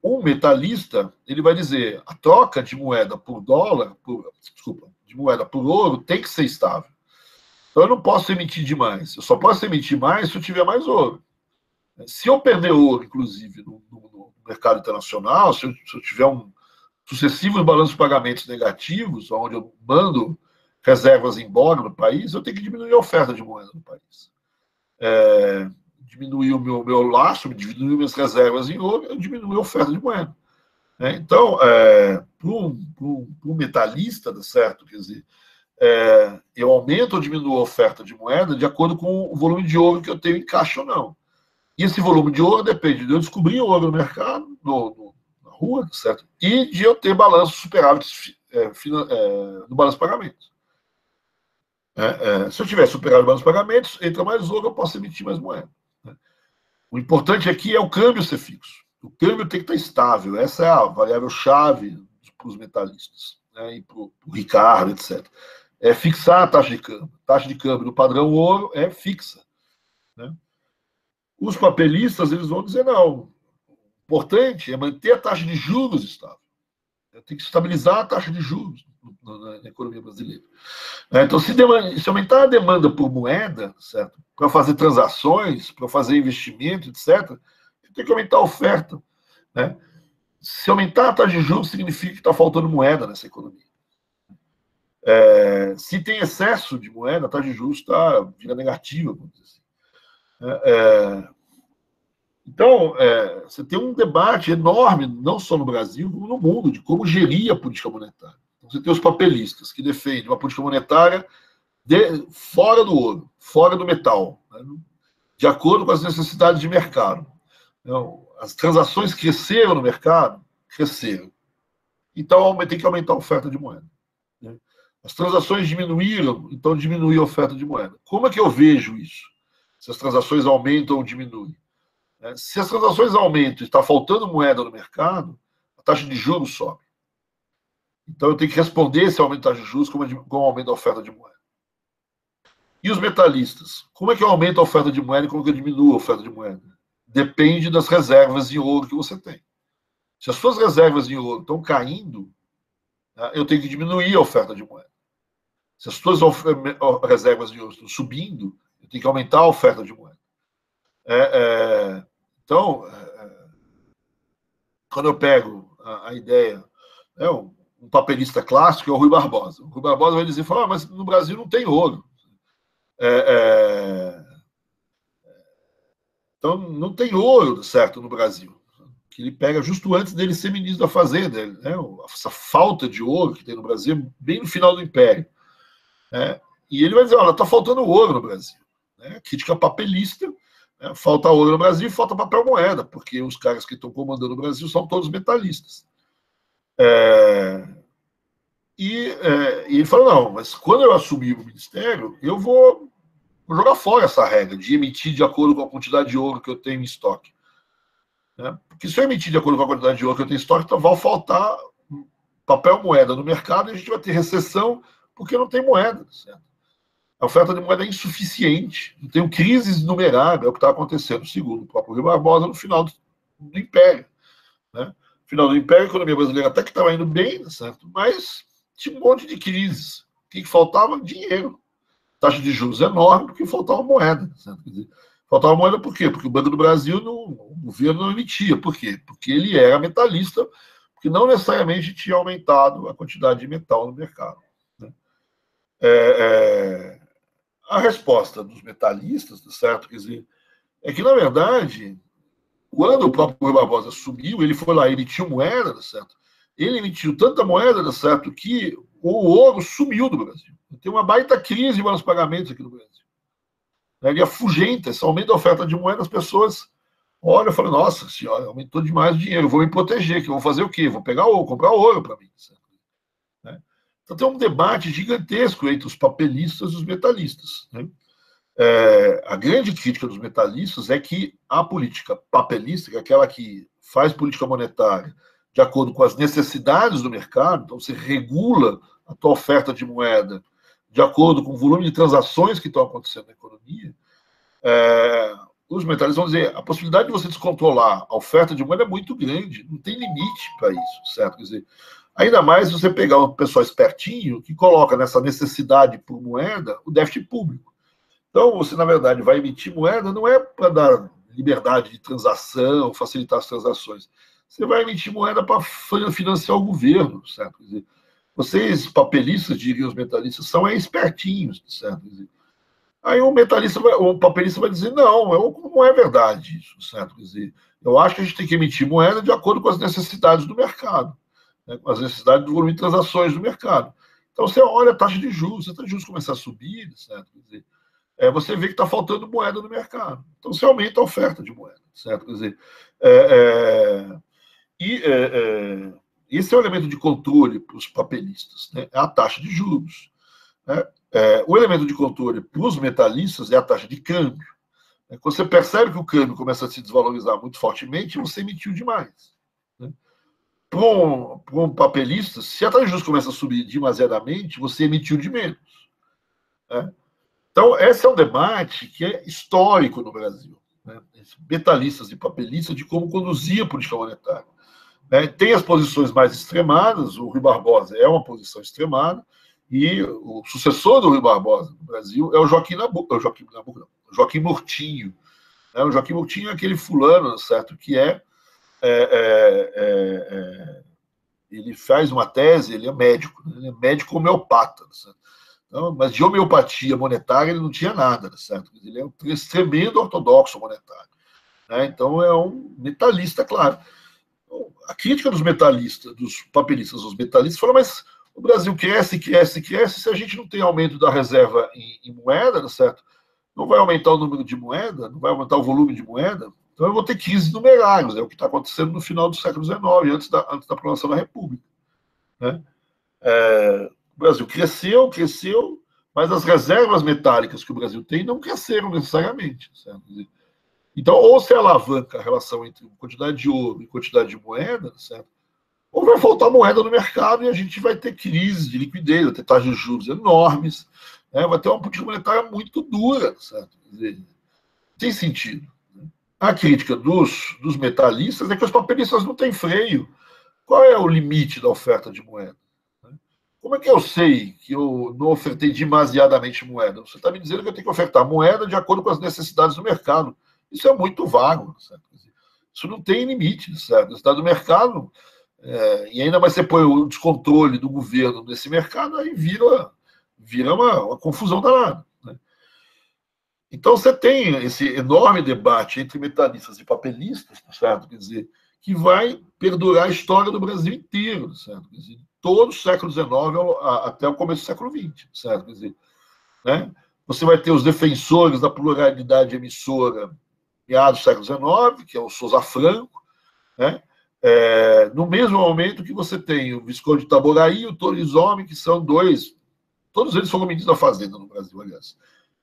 Um metalista, ele vai dizer, a troca de moeda por dólar, de moeda por ouro tem que ser estável. Então eu não posso emitir demais. Eu só posso emitir mais se eu tiver mais ouro. Se eu perder ouro, inclusive, no mercado internacional, se eu tiver sucessivos balanços de pagamentos negativos, onde eu mando reservas embora no país, eu tenho que diminuir a oferta de moeda no país. Diminuir o meu lastro, diminuir minhas reservas em ouro, eu diminuo a oferta de moeda. Então, para um metalista, certo? Quer dizer, eu aumento ou diminuo a oferta de moeda de acordo com o volume de ouro que eu tenho em caixa ou não. E esse volume de ouro depende de eu descobrir ouro no mercado, na rua, certo? E de eu ter balanço superávit no balanço de pagamentos. Se eu tiver superávit no balanço de pagamentos, entra mais ouro, eu posso emitir mais moeda. O importante aqui é o câmbio ser fixo. O câmbio tem que estar estável. Essa é a variável-chave para os metalistas, e para o Ricardo, etc. É fixar a taxa de câmbio. A taxa de câmbio do padrão ouro é fixa. Os papelistas eles vão dizer, não, o importante é manter a taxa de juros estável. Tem que estabilizar a taxa de juros na economia brasileira. Então, se aumentar a demanda por moeda, certo? Para fazer transações, para fazer investimento, etc., tem que aumentar a oferta. Se aumentar a taxa de juros, significa que está faltando moeda nessa economia. Se tem excesso de moeda, a taxa de juros vira negativa, vamos dizer assim. Então, você tem um debate enorme, não só no Brasil, como no mundo, de como gerir a política monetária. Então, você tem os papelistas, que defendem uma política monetária fora do ouro, fora do metal, de acordo com as necessidades de mercado. Então, as transações cresceram no mercado, cresceram. Então, tem que aumentar a oferta de moeda. As transações diminuíram, então diminuiu a oferta de moeda. Como é que eu vejo isso? Se as transações aumentam ou diminuem? Se as transações aumentam e está faltando moeda no mercado, a taxa de juros sobe. Então eu tenho que responder esse aumento da taxa de juros com o aumento da oferta de moeda. E os metalistas? Como é que eu aumento a oferta de moeda e como é que eu diminuo a oferta de moeda? Depende das reservas em ouro que você tem. Se as suas reservas em ouro estão caindo, eu tenho que diminuir a oferta de moeda. Se as suas reservas em ouro estão subindo, eu tenho que aumentar a oferta de moeda. Então, quando eu pego a ideia, um papelista clássico é o Rui Barbosa. O Rui Barbosa vai dizer, mas no Brasil não tem ouro. Então, não tem ouro, certo, no Brasil. Que ele pega justo antes dele ser ministro da Fazenda. Essa falta de ouro que tem no Brasil, bem no final do Império. E ele vai dizer, olha, está faltando ouro no Brasil. Crítica papelista. Falta ouro no Brasil e falta papel moeda, porque os caras que estão comandando o Brasil são todos metalistas. E ele falou, não, mas quando eu assumir o ministério, eu vou jogar fora essa regra de emitir de acordo com a quantidade de ouro que eu tenho em estoque. Porque se eu emitir de acordo com a quantidade de ouro que eu tenho em estoque, então vai faltar papel moeda no mercado e a gente vai ter recessão porque não tem moeda, certo? A oferta de moeda é insuficiente. Eu tenho crises numeráveis, é o que está acontecendo, segundo o próprio Rui Barbosa, no final do Império. No final do Império, a economia brasileira até que estava indo bem, certo? Mas tinha um monte de crises. O que faltava? Dinheiro. Taxa de juros enorme, porque faltava moeda. Certo? Quer dizer, faltava moeda por quê? Porque o Banco do Brasil, o governo não emitia. Por quê? Porque ele era metalista, porque não necessariamente tinha aumentado a quantidade de metal no mercado. a resposta dos metalistas, certo? Quer dizer, é que, na verdade, quando o próprio Rui Barbosa assumiu, ele foi lá, emitiu moeda, certo? Ele emitiu tanta moeda, certo, que o ouro sumiu do Brasil. Tem uma baita crise de vários pagamentos aqui no Brasil. Ele afugenta, esse aumento da oferta de moeda, as pessoas olham e falam, nossa senhora, aumentou demais o dinheiro, vou me proteger, que eu vou fazer o quê? Vou pegar ouro, comprar ouro para mim. Certo? Então tem um debate gigantesco entre os papelistas e os metalistas. Né? A grande crítica dos metalistas é que a política papelista, que é aquela que faz política monetária de acordo com as necessidades do mercado, então você regula a tua oferta de moeda de acordo com o volume de transações que estão acontecendo na economia, os metalistas vão dizer, a possibilidade de você descontrolar a oferta de moeda é muito grande, não tem limite para isso, certo? Quer dizer, ainda mais se você pegar um pessoal espertinho que coloca nessa necessidade por moeda o déficit público. Então, você, na verdade, vai emitir moeda não é para dar liberdade de transação, facilitar as transações. Você vai emitir moeda para financiar o governo, certo? Quer dizer, vocês, papelistas, diriam os metalistas, são espertinhos, certo? Quer dizer, aí o papelista vai dizer, não é verdade isso, certo? Quer dizer, eu acho que a gente tem que emitir moeda de acordo com as necessidades do mercado, né, com as necessidades do volume de transações do mercado. Então, você olha a taxa de juros, se a taxa de juros começar a subir, certo? Quer dizer, você vê que está faltando moeda no mercado. Então, você aumenta a oferta de moeda, certo? Quer dizer, esse é o elemento de controle para os papelistas, né? É a taxa de juros. Né? O elemento de controle para os metalistas é a taxa de câmbio. Quando você percebe que o câmbio começa a se desvalorizar muito fortemente, você emitiu demais. Né? Para um papelista, se a taxa de juros começa a subir demasiadamente, você emitiu de menos. Né? Então, esse é um debate que é histórico no Brasil. Né? Metalistas e papelistas de como conduzir a política monetária. Tem as posições mais extremadas, o Rui Barbosa é uma posição extremada, e o sucessor do Rui Barbosa no Brasil é o Joaquim Nabuco, o Joaquim Murtinho. O Joaquim Murtinho é aquele fulano, certo, que ele faz uma tese, ele é médico, né? Ele é médico homeopata, certo? Então, mas de homeopatia monetária ele não tinha nada, certo? Ele é um tremendo ortodoxo monetário. Né? Então é um metalista, claro. A crítica dos metalistas, dos papelistas aos metalistas, fala, mas o Brasil cresce, se a gente não tem aumento da reserva em moeda, certo? Não vai aumentar o número de moeda, não vai aumentar o volume de moeda, então eu vou ter crises numerárias, é o que está acontecendo no final do século XIX, antes da proclamação da República. Né? O Brasil cresceu, mas as reservas metálicas que o Brasil tem não cresceram necessariamente, certo? Então, ou se alavanca a relação entre quantidade de ouro e quantidade de moeda, certo? Ou vai faltar moeda no mercado e a gente vai ter crises de liquidez, vai ter taxas de juros enormes, né? Vai ter uma política monetária muito dura, certo? Quer dizer, tem sentido. Né? A crítica dos metalistas é que os papelistas não têm freio. Qual é o limite da oferta de moeda? Como é que eu sei que eu não ofertei demasiadamente moeda? Você está me dizendo que eu tenho que ofertar moeda de acordo com as necessidades do mercado. Isso é muito vago, certo? Isso não tem limite, certo? A necessidade do mercado, e ainda mais você põe o descontrole do governo nesse mercado, aí vira uma confusão danada. Né? Então você tem esse enorme debate entre metalistas e papelistas, certo? Quer dizer, que vai perdurar a história do Brasil inteiro, certo? Quer dizer, todo o século XIX até o começo do século XX, certo? Quer dizer, né? Você vai ter os defensores da pluralidade emissora meados do século XIX, que é o Souza Franco, né? No mesmo momento que você tem o Visconde de Itaboraí e o Torizome, que são todos eles foram ministros da Fazenda no Brasil, aliás,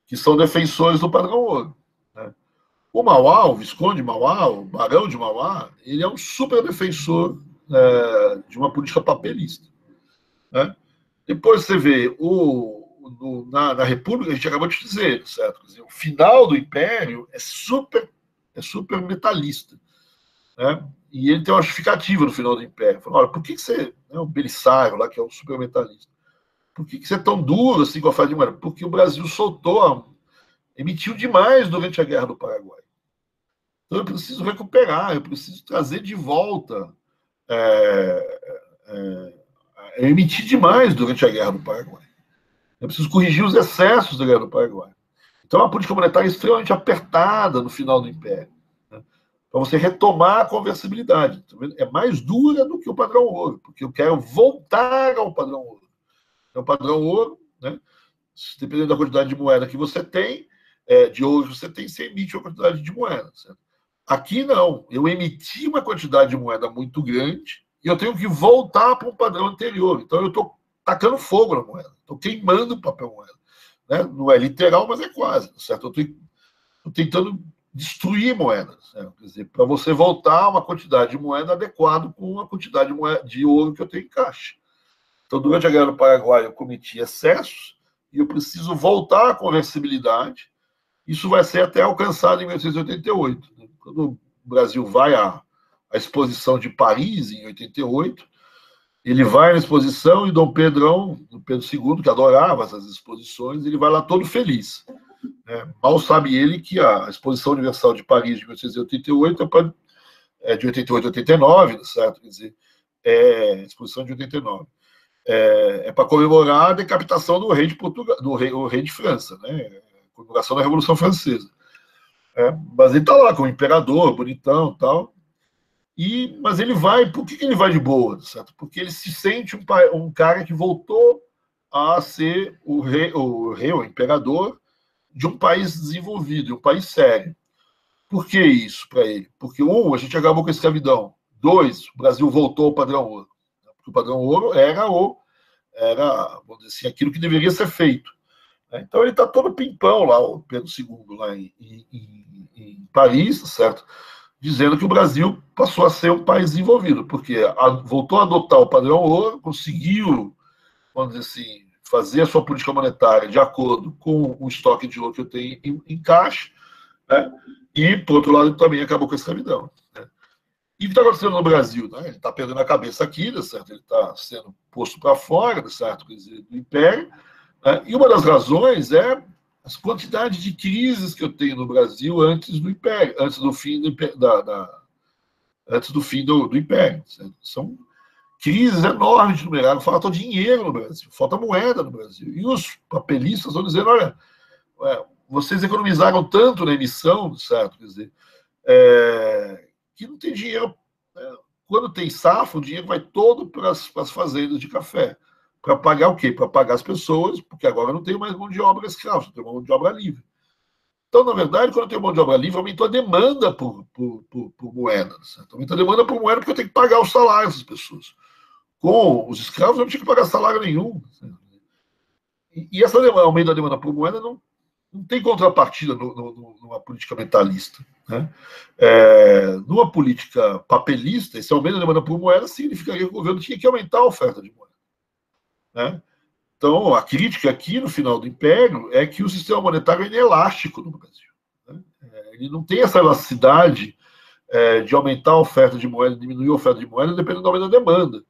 que são defensores do padrão ouro. Né? O Mauá, o Visconde de Mauá, o Barão de Mauá, ele é um super defensor de uma política papelista. Né? Depois você vê na República, a gente acabou de dizer, certo? Quer dizer, o final do Império é super metalista. Né? E ele tem uma justificativa no final do Império. Fala, olha, por que você, o Belisário lá, que é o super metalista, por que você é tão duro assim com a oferta de moeda? Porque o Brasil emitiu demais durante a Guerra do Paraguai. Então eu preciso recuperar, eu preciso trazer de volta. Eu emiti demais durante a Guerra do Paraguai. É preciso corrigir os excessos da Guerra do Paraguai. Então, a política monetária é extremamente apertada no final do Império, né? Para você retomar a conversibilidade. É mais dura do que o padrão ouro, porque eu quero voltar ao padrão ouro. Então, o padrão ouro, né, dependendo da quantidade de moeda que você tem, de ouro que você tem, você emite uma quantidade de moeda. Certo? Aqui não, eu emiti uma quantidade de moeda muito grande e eu tenho que voltar para um padrão anterior. Então eu estou tacando fogo na moeda, estou queimando o papel moeda. Né? Não é literal, mas é quase. Certo? Eu estou tentando destruir moedas. Certo? Quer dizer, para você voltar a uma quantidade de moeda adequada com a quantidade de, de ouro que eu tenho em caixa. Então, durante a Guerra do Paraguai, eu cometi excessos e eu preciso voltar à conversibilidade. Isso vai ser até alcançado em 1888. Quando o Brasil vai à exposição de Paris, em 88, ele vai na exposição e Dom Pedrão, Pedro II, que adorava essas exposições, ele vai lá todo feliz. Mal sabe ele que a Exposição Universal de Paris, de 1888, é de 88 a 89, certo? Quer dizer, exposição de 89. Para comemorar a decapitação do rei de Portugal, o rei de França, né? A comemoração da Revolução Francesa. Mas ele está lá como imperador, bonitão, tal. Mas ele vai. Por que ele vai de boa, certo? Porque ele se sente um cara que voltou a ser o imperador de um país desenvolvido, um país sério. Por que isso para ele? Porque, a gente acabou com a escravidão. 2, o Brasil voltou ao padrão ouro. Porque o padrão ouro era, vamos dizer assim, aquilo que deveria ser feito. Então ele está todo pimpão lá, o Pedro II, lá em Paris, certo? Dizendo que o Brasil passou a ser um país desenvolvido, porque voltou a adotar o padrão ouro, conseguiu, vamos dizer assim, fazer a sua política monetária de acordo com o estoque de ouro que eu tenho em caixa, né? E, por outro lado, também acabou com a escravidão. Né? E o que está acontecendo no Brasil? Né? Ele está perdendo a cabeça aqui, né, certo? Ele está sendo posto para fora, certo? Quer dizer, do Império. Né? E uma das razões é as quantidades de crises que eu tenho no Brasil antes do Império, antes do fim do Império. Certo? São crises enormes de numerário. Falta dinheiro no Brasil, falta moeda no Brasil. E os papelistas estão dizendo, olha, vocês economizaram tanto na emissão, certo? Quer dizer, que não tem dinheiro. Né? Quando tem safra, o dinheiro vai todo para as fazendas de café. Para pagar o quê? Para pagar as pessoas, porque agora não tem mais mão de obra escrava, tem mão de obra livre. Então, na verdade, quando tem mão de obra livre, aumentou a demanda por moeda. Certo? Aumentou a demanda por moeda porque eu tenho que pagar os salários das pessoas. Com os escravos, eu não tinha que pagar salário nenhum. Certo? E essa aumento da demanda por moeda não tem contrapartida numa política metalista. Né? Numa política papelista, esse aumento da demanda por moeda significaria que o governo tinha que aumentar a oferta de moeda. Né? Então, a crítica aqui no final do Império é que o sistema monetário é inelástico no Brasil. Né? Ele não tem essa elasticidade de aumentar a oferta de moeda, diminuir a oferta de moeda, dependendo do aumento da demanda.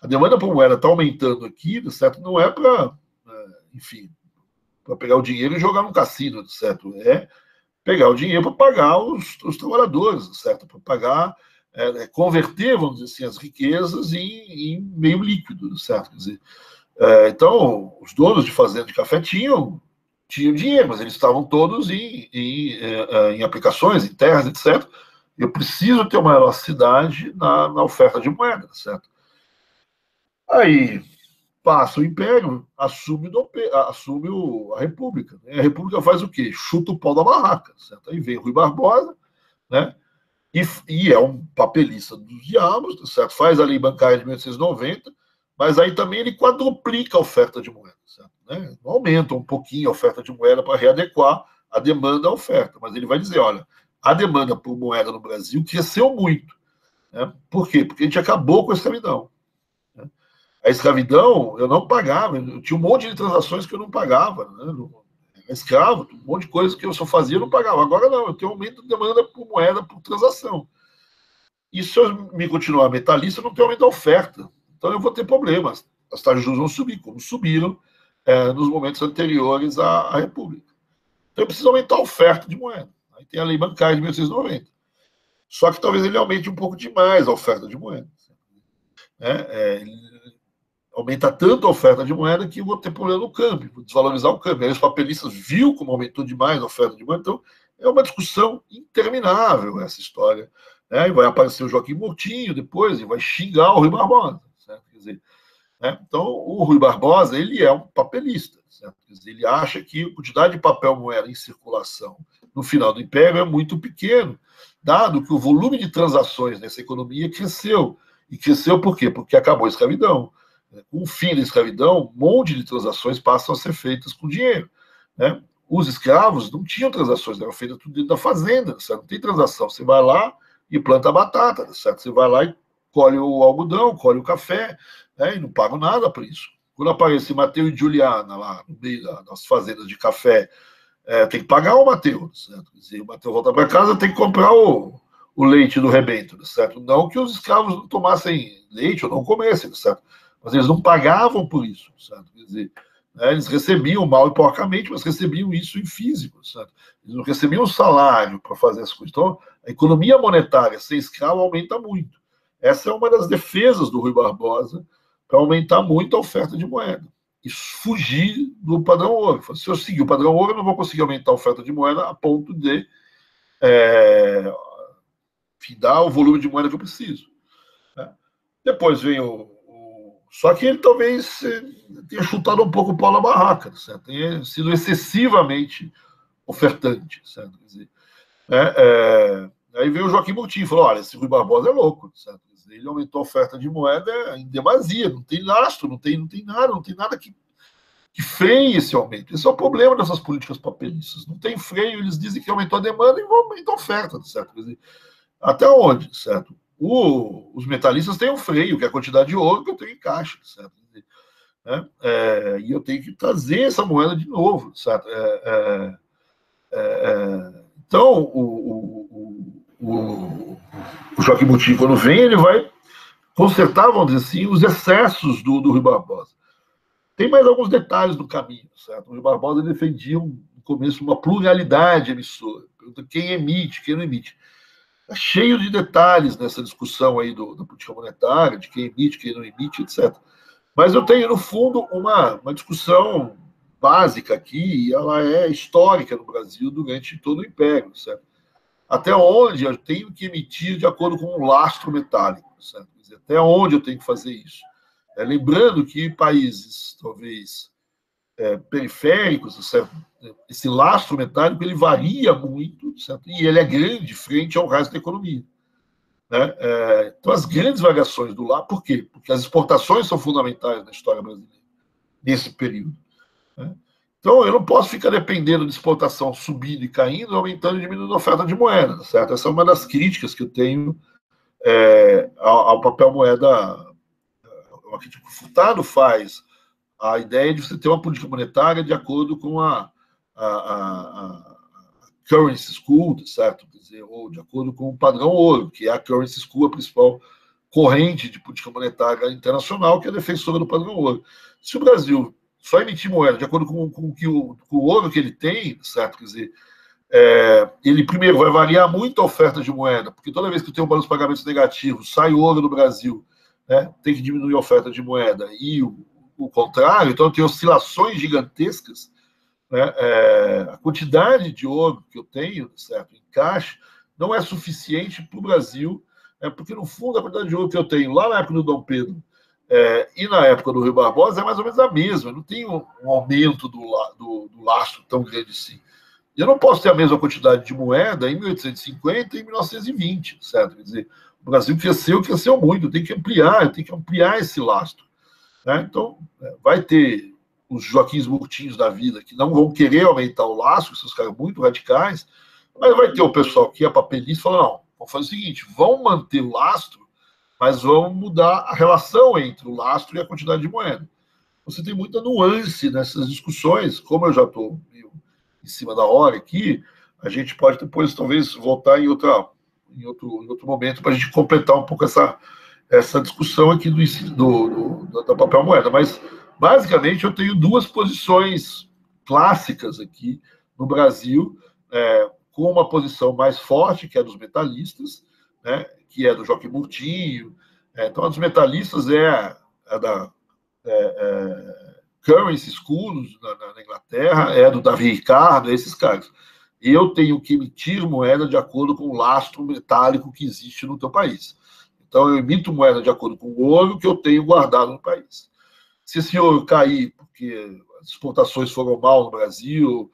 A demanda por moeda está aumentando aqui, certo? Não é para, enfim, para pegar o dinheiro e jogar no cassino, certo? É pegar o dinheiro para pagar os trabalhadores, certo? Para pagar, converter, vamos dizer assim, as riquezas em meio líquido, certo? Quer dizer, então, os donos de fazenda de café tinham dinheiro, mas eles estavam todos em aplicações, em terras, etc. Eu preciso ter uma elasticidade na oferta de moeda, certo? Aí passa o Império, assume a República. Né? A República faz o quê? Chuta o pau da barraca. Certo? Aí vem Rui Barbosa, né? E é um papelista dos diabos, certo? Faz a lei bancária de 1890, mas aí também ele quadruplica a oferta de moeda. Certo? Né? Aumenta um pouquinho a oferta de moeda para readequar a demanda à oferta, mas ele vai dizer, olha, a demanda por moeda no Brasil cresceu muito. Né? Por quê? Porque a gente acabou com a escravidão. A escravidão, eu não pagava, eu tinha um monte de transações que eu não pagava. Né? Era escravo, um monte de coisas que eu só fazia e não pagava. Agora não, eu tenho aumento de demanda por moeda, por transação. E se eu me continuar metalista, eu não tenho aumento da oferta. Então eu vou ter problemas. As taxas de juros vão subir, como subiram nos momentos anteriores à República. Então eu preciso aumentar a oferta de moeda. Aí tem a lei bancária de 1890. Só que talvez ele aumente um pouco demais a oferta de moeda. aumenta tanto a oferta de moeda que eu vou ter problema no câmbio, vou desvalorizar o câmbio. Aí os papelistas viram como aumentou demais a oferta de moeda, então é uma discussão interminável essa história. Né? E vai aparecer o Joaquim Moutinho depois e vai xingar o Rui Barbosa. Certo? Quer dizer, né? Então, o Rui Barbosa ele é um papelista. Certo? Quer dizer, ele acha que a quantidade de papel moeda em circulação no final do Império é muito pequeno, dado que o volume de transações nessa economia cresceu. E cresceu por quê? Porque acabou a escravidão. Com o fim da escravidão, um monte de transações passam a ser feitas com dinheiro. Né? Os escravos não tinham transações, eram feitas tudo dentro da fazenda, certo? Não tem transação. Você vai lá e planta a batata, certo? Você vai lá e colhe o algodão, colhe o café, né? E não paga nada por isso. Quando aparece Mateu e Juliana lá no meio das fazendas de café, tem que pagar o Mateu, certo? Quer dizer, o Mateu volta para casa, tem que comprar o leite do rebento, certo? Não que os escravos não tomassem leite ou não comessem, certo? Mas eles não pagavam por isso, certo? Quer dizer, né, eles recebiam mal e porcamente, mas recebiam isso em físico, certo? Eles não recebiam salário para fazer as coisas. Então, a economia monetária sem escravo aumenta muito. Essa é uma das defesas do Rui Barbosa para aumentar muito a oferta de moeda e fugir do padrão ouro. Se eu seguir o padrão ouro, eu não vou conseguir aumentar a oferta de moeda a ponto de dar o volume de moeda que eu preciso. Né? Depois vem só que ele talvez tenha chutado um pouco o pau na barraca, certo? Tenha sido excessivamente ofertante, certo? Quer dizer, aí veio o Joaquim Moutinho e falou: olha, esse Rui Barbosa é louco, certo? Ele aumentou a oferta de moeda em demasia, não tem lastro, não tem nada que freie esse aumento. Esse é o problema dessas políticas papelistas. Não tem freio, eles dizem que aumentou a demanda e vão aumentar a oferta, certo? Quer dizer, até onde, certo? Os metalistas têm um freio, que é a quantidade de ouro que eu tenho em caixa, certo? Né? E eu tenho que trazer essa moeda de novo, certo? Então, o Joaquim Moutinho, quando vem, ele vai consertar, vamos dizer assim, os excessos do Rui Barbosa. Tem mais alguns detalhes no caminho, certo? O Rui Barbosa defendia, no começo, uma pluralidade emissora. Quem emite, quem não emite. Está cheio de detalhes nessa discussão aí da política monetária, de quem emite, quem não emite, etc. Mas eu tenho, no fundo, uma discussão básica aqui, e ela é histórica no Brasil durante todo o Império, certo? Até onde eu tenho que emitir de acordo com um lastro metálico, certo? Quer dizer, até onde eu tenho que fazer isso. Lembrando que países, talvez, periféricos, certo? Esse lastro metálico ele varia muito, certo? E ele é grande frente ao resto da economia. Né? Então, as grandes variações do lastro, por quê? Porque as exportações são fundamentais na história brasileira, nesse período. Né? Então, eu não posso ficar dependendo de exportação subindo e caindo, aumentando e diminuindo a oferta de moeda, certo? Essa é uma das críticas que eu tenho ao papel moeda. O que o Furtado faz, a ideia de você ter uma política monetária de acordo com a currency school, certo? Quer dizer, ou de acordo com o padrão ouro, que é a currency school, a principal corrente de política monetária internacional, que é a defensora do padrão ouro. Se o Brasil só emitir moeda de acordo com o ouro que ele tem, certo? Quer dizer, ele primeiro vai variar muito a oferta de moeda, porque toda vez que tem um balanço de pagamentos negativo, sai ouro do Brasil, né? Tem que diminuir a oferta de moeda, e o contrário, então tem oscilações gigantescas. Né? A quantidade de ouro que eu tenho, certo, em caixa, não é suficiente para o Brasil, porque, no fundo, a quantidade de ouro que eu tenho lá na época do Dom Pedro e na época do Rui Barbosa é mais ou menos a mesma. Eu não tenho um aumento do lastro tão grande assim. Eu não posso ter a mesma quantidade de moeda em 1850 e em 1920, certo? Quer dizer, o Brasil cresceu muito, tem que ampliar esse lastro. Né? Então, vai ter os Joaquins Murtinhos da vida que não vão querer aumentar o lastro, esses caras muito radicais, mas vai ter o pessoal que é papelista e fala: não, vamos fazer o seguinte, vão manter o lastro, mas vão mudar a relação entre o lastro e a quantidade de moeda. Você tem muita nuance nessas discussões, como eu já estou em cima da hora aqui, a gente pode depois talvez voltar em outro momento para a gente completar um pouco essa discussão aqui da papel moeda. Mas, basicamente, eu tenho duas posições clássicas aqui no Brasil, com uma posição mais forte, que é dos metalistas, né, que é do Joaquim Murtinho. Então, a dos metalistas é da Currency Schools na Inglaterra, do Davi Ricardo, esses caras. E eu tenho que emitir moeda de acordo com o lastro metálico que existe no teu país. Então, eu emito moeda de acordo com o ouro que eu tenho guardado no país. Se esse ouro cair porque as exportações foram mal no Brasil,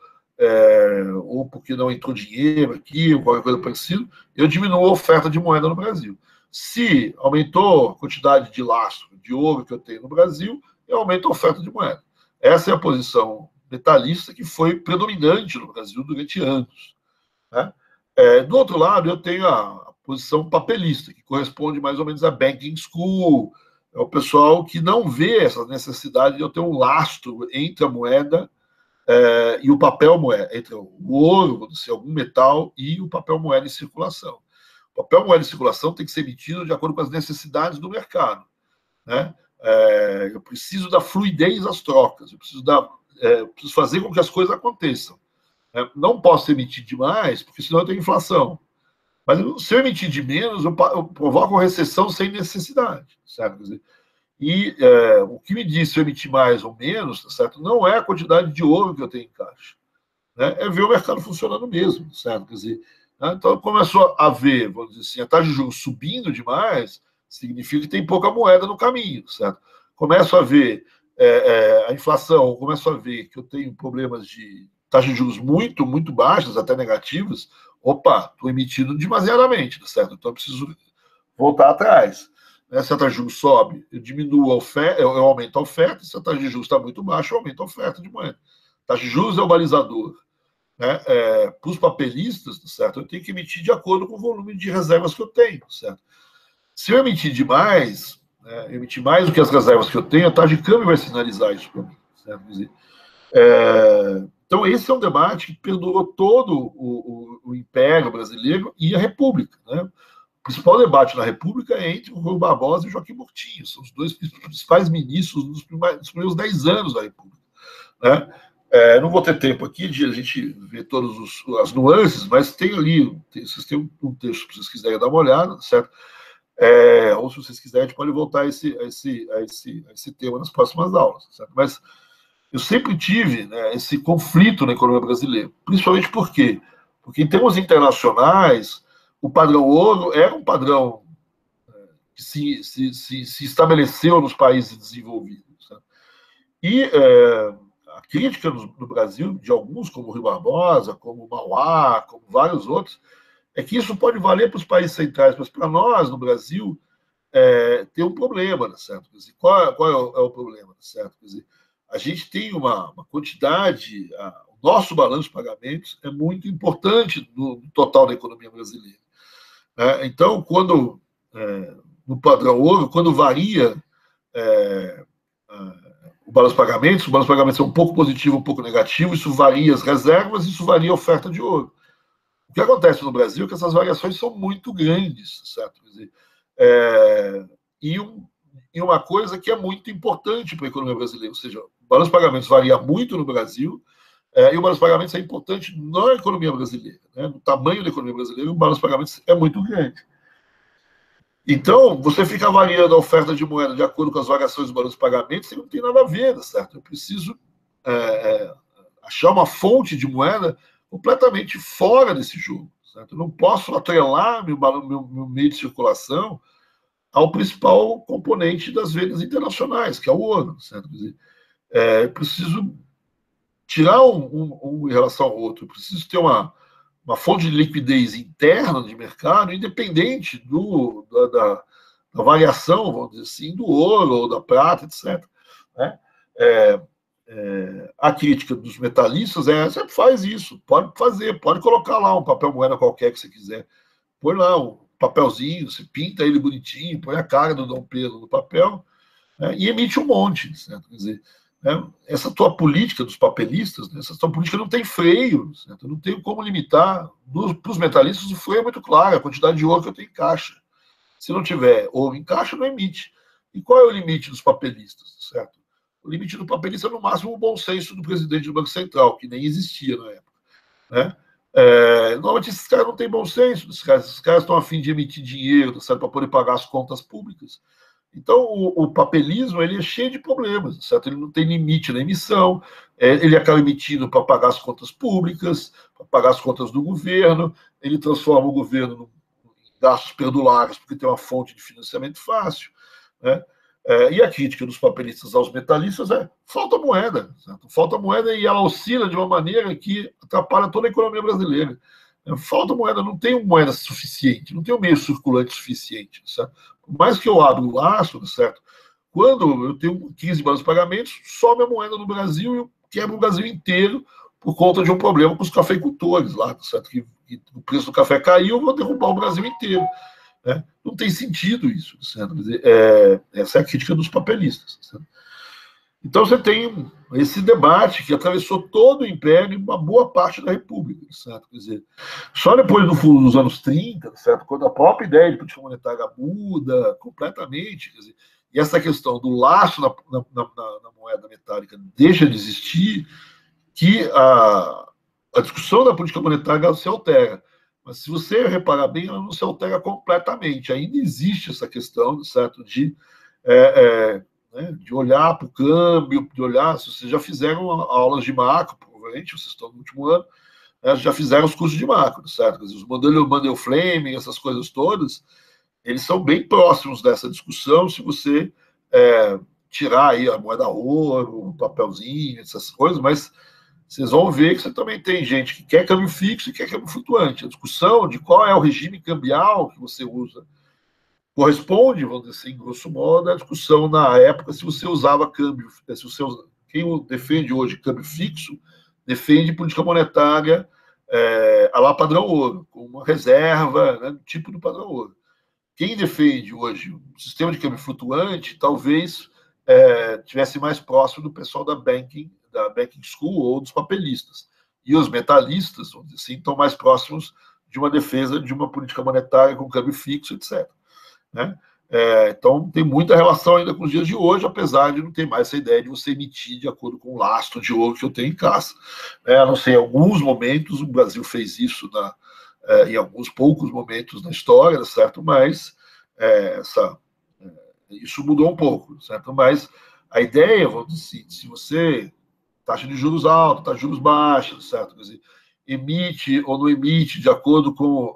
ou porque não entrou dinheiro aqui, ou qualquer coisa parecida, eu diminuo a oferta de moeda no Brasil. Se aumentou a quantidade de lastro de ouro que eu tenho no Brasil, eu aumento a oferta de moeda. Essa é a posição metalista que foi predominante no Brasil durante anos. Né? Do outro lado, eu tenho a posição papelista, que corresponde mais ou menos à banking school, é o pessoal que não vê essa necessidade de eu ter um lastro entre a moeda e o papel moeda, entre o ouro, se algum metal, e o papel moeda em circulação. O papel moeda em circulação tem que ser emitido de acordo com as necessidades do mercado. Né? Eu preciso da fluidez das trocas, eu preciso fazer com que as coisas aconteçam. Não posso emitir demais, porque senão eu tenho inflação. Mas se eu emitir de menos, eu provoco recessão sem necessidade. Certo? Quer dizer, e o que me diz se eu emitir mais ou menos, certo? Não é a quantidade de ouro que eu tenho em caixa. Né? É ver o mercado funcionando mesmo. Certo? Quer dizer, então começou a ver, vamos dizer assim, a taxa de juros subindo demais, significa que tem pouca moeda no caminho. Certo? Começo a ver a inflação, começo a ver que eu tenho problemas de taxa de juros muito, muito baixas, até negativas. Opa, estou emitindo demasiadamente, certo? Então eu preciso voltar atrás. Se a taxa de juros sobe, eu diminuo a oferta, eu aumento a oferta. Se a taxa de juros está muito baixa, eu aumento a oferta de moeda. A taxa de juros é o balizador. Né? Para os papelistas, certo? Eu tenho que emitir de acordo com o volume de reservas que eu tenho, certo? Se eu emitir demais, emitir mais do que as reservas que eu tenho, a taxa de câmbio vai sinalizar isso para mim, certo? Quer dizer, então, esse é um debate que perdurou todo o Império Brasileiro e a República. Né? O principal debate na República é entre o Rui Barbosa e o Joaquim Murtinho. São os dois principais ministros dos primeiros 10 anos da República. Né? Não vou ter tempo aqui de a gente ver todas as nuances, mas tem ali, vocês têm um texto, se vocês quiserem dar uma olhada, certo? Ou se vocês quiserem, a gente pode voltar a esse tema nas próximas aulas. Certo? Mas eu sempre tive, né, esse conflito na economia brasileira, principalmente por quê? Porque em termos internacionais, o padrão ouro era um padrão que se estabeleceu nos países desenvolvidos. Né? E a crítica no Brasil, de alguns, como o Rui Barbosa, como o Mauá, como vários outros, é que isso pode valer para os países centrais, mas para nós, no Brasil, tem um problema, certo? Quer dizer, qual é o problema, certo? Quer dizer, a gente tem uma quantidade, o nosso balanço de pagamentos é muito importante no total da economia brasileira. Então, quando, no padrão ouro, quando varia o balanço de pagamentos é um pouco positivo, um pouco negativo, isso varia as reservas, isso varia a oferta de ouro. O que acontece no Brasil é que essas variações são muito grandes, certo? Quer dizer, e uma coisa que é muito importante para a economia brasileira, ou seja, o balanço de pagamentos varia muito no Brasil, e o balanço de pagamentos é importante na economia brasileira. Né? No tamanho da economia brasileira, o balanço de pagamentos é muito grande. Então, você fica variando a oferta de moeda de acordo com as variações do balanço de pagamentos, e não tem nada a ver, certo? Eu preciso achar uma fonte de moeda completamente fora desse jogo. Certo? Eu não posso atrelar meu meio de circulação ao principal componente das vendas internacionais, que é o ouro. Certo? Quer dizer, eu preciso tirar um em relação ao outro, eu preciso ter uma fonte de liquidez interna de mercado, independente da variação, vamos dizer assim, do ouro ou da prata, etc. Né? A crítica dos metalistas você faz isso, pode fazer, pode colocar lá um papel moeda qualquer que você quiser, põe lá um papelzinho, você pinta ele bonitinho, põe a cara do Dom Pedro no papel, e emite um monte, certo? Quer dizer, essa tua política dos papelistas, essa tua política não tem freio, certo? Eu não tenho como limitar. Para os metalistas, o freio é muito claro, a quantidade de ouro que eu tenho em caixa. Se não tiver ouro em caixa, não emite. E qual é o limite dos papelistas, certo? O limite do papelista é, no máximo, o bom senso do presidente do Banco Central, que nem existia na época. Né? Normalmente, esses caras não têm bom senso, esses caras estão a fim de emitir dinheiro, certo? Para poder pagar as contas públicas. Então, o papelismo ele é cheio de problemas, certo? Ele não tem limite na emissão, ele acaba emitindo para pagar as contas públicas, para pagar as contas do governo, ele transforma o governo em gastos perdulários, porque tem uma fonte de financiamento fácil, né? E a crítica dos papelistas aos metalistas é falta moeda, certo? Falta moeda e ela oscila de uma maneira que atrapalha toda a economia brasileira. Falta moeda, não tem moeda suficiente, não tem um meio circulante suficiente, certo? Por mais que eu abra o laço, certo? Quando eu tenho 15 bancos de pagamentos, sobe a moeda no Brasil e eu quebro o Brasil inteiro por conta de um problema com os cafeicultores lá, certo? Que o preço do café caiu, eu vou derrubar o Brasil inteiro. Né? Não tem sentido isso. Certo? Essa é a crítica dos papelistas. Certo? Então você tem esse debate que atravessou todo o Império e uma boa parte da República. Certo? Quer dizer, só depois dos anos 30, certo? Quando a própria ideia de política monetária muda completamente, quer dizer, e essa questão do laço na moeda metálica deixa de existir, que a discussão da política monetária se altera. Mas se você reparar bem, ela não se altera completamente. Ainda existe essa questão, certo, de olhar para o câmbio, de olhar. Se vocês já fizeram aulas de macro, provavelmente, vocês estão no último ano, já fizeram os cursos de macro, certo? Os modelos Fleming, essas coisas todas, eles são bem próximos dessa discussão se você tirar aí a moeda ouro, o papelzinho, essas coisas, mas vocês vão ver que você também tem gente que quer câmbio fixo e quer câmbio flutuante. A discussão de qual é o regime cambial que você usa corresponde, vamos dizer assim, grosso modo, à discussão na época se você usava câmbio. Se você quem defende hoje câmbio fixo defende política monetária a lá padrão ouro, com uma reserva, né, tipo do padrão ouro. Quem defende hoje o sistema de câmbio flutuante talvez tivesse mais próximo do pessoal da Banking School ou dos papelistas. E os metalistas, vamos dizer assim, estão mais próximos de uma defesa de uma política monetária com câmbio fixo, etc. Né? Então, tem muita relação ainda com os dias de hoje, apesar de não ter mais essa ideia de você emitir de acordo com o lastro de ouro que eu tenho em casa. A não ser em alguns momentos, o Brasil fez isso em alguns poucos momentos na história, certo? Mas isso mudou um pouco, certo? Mas a ideia, vamos dizer, se você taxa de juros alta, taxa de juros baixa, certo? Quer dizer, emite ou não emite de acordo com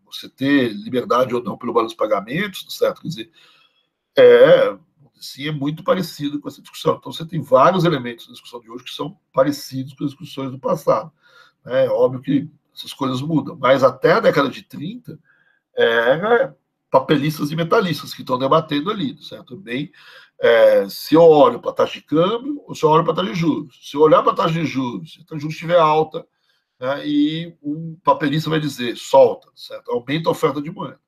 você ter liberdade ou não pelo balanço de pagamentos, certo? Quer dizer, sim, é muito parecido com essa discussão. Então, você tem vários elementos da discussão de hoje que são parecidos com as discussões do passado. É óbvio que essas coisas mudam, mas até a década de 30, papelistas e metalistas que estão debatendo ali, certo? Bem, se eu olho para a taxa de câmbio ou se eu olho para a taxa de juros. Se eu olhar para a taxa de juros, se a taxa de juros estiver alta, né, e um papelista vai dizer, solta, certo? Aumenta a oferta de moeda.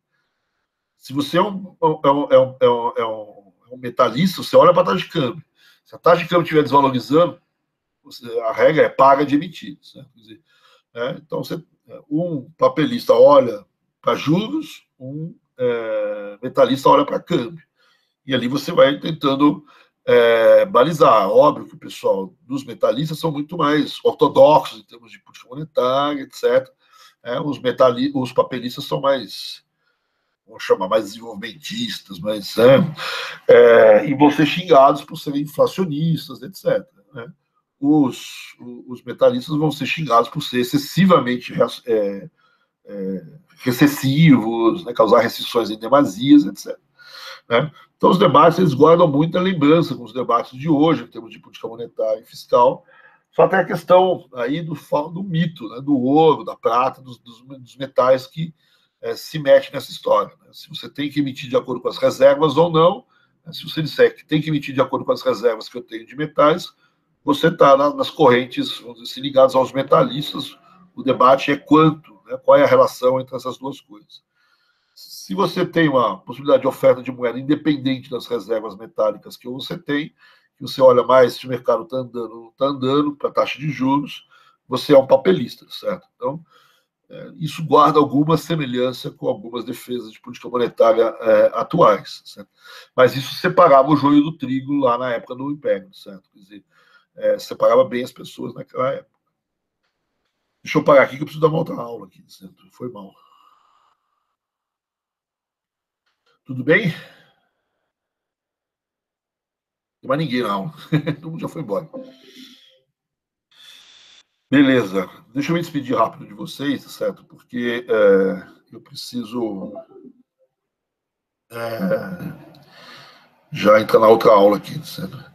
Se você é um metalista, você olha para a taxa de câmbio. Se a taxa de câmbio estiver desvalorizando, a regra é paga de emitir, certo? Quer dizer, então, um papelista olha para juros, um metalista olha para câmbio. E ali você vai tentando balizar. Óbvio que o pessoal dos metalistas são muito mais ortodoxos em termos de política monetária, etc. Os papelistas são mais, vamos chamar, mais desenvolvimentistas, e vão ser xingados por serem inflacionistas, etc. Né? Os metalistas vão ser xingados por ser excessivamente recessivos, né, causar restrições em demasias, etc. Né? Então, os debates eles guardam muita lembrança com os debates de hoje, em termos de política monetária e fiscal. Só tem a questão aí do mito, né, do ouro, da prata, dos metais que se mete nessa história. Né? Se você tem que emitir de acordo com as reservas ou não, né? Se você disser que tem que emitir de acordo com as reservas que eu tenho de metais, você está nas correntes, vamos dizer, ligadas aos metalistas. O debate é quanto, né? Qual é a relação entre essas duas coisas. Se você tem uma possibilidade de oferta de moeda independente das reservas metálicas que você tem, que você olha mais se o mercado está andando ou não está andando para a taxa de juros, você é um papelista, certo? Então, isso guarda alguma semelhança com algumas defesas de política monetária atuais, certo? Mas isso separava o joio do trigo lá na época do Império, certo? Quer dizer, separava bem as pessoas naquela época. Deixa eu parar aqui que eu preciso dar uma outra aula aqui, certo? Foi mal. Tudo bem? tem mais ninguém na aula. Todo mundo já foi embora. Beleza. Deixa eu me despedir rápido de vocês, certo? Porque eu preciso já entrar na outra aula aqui, certo?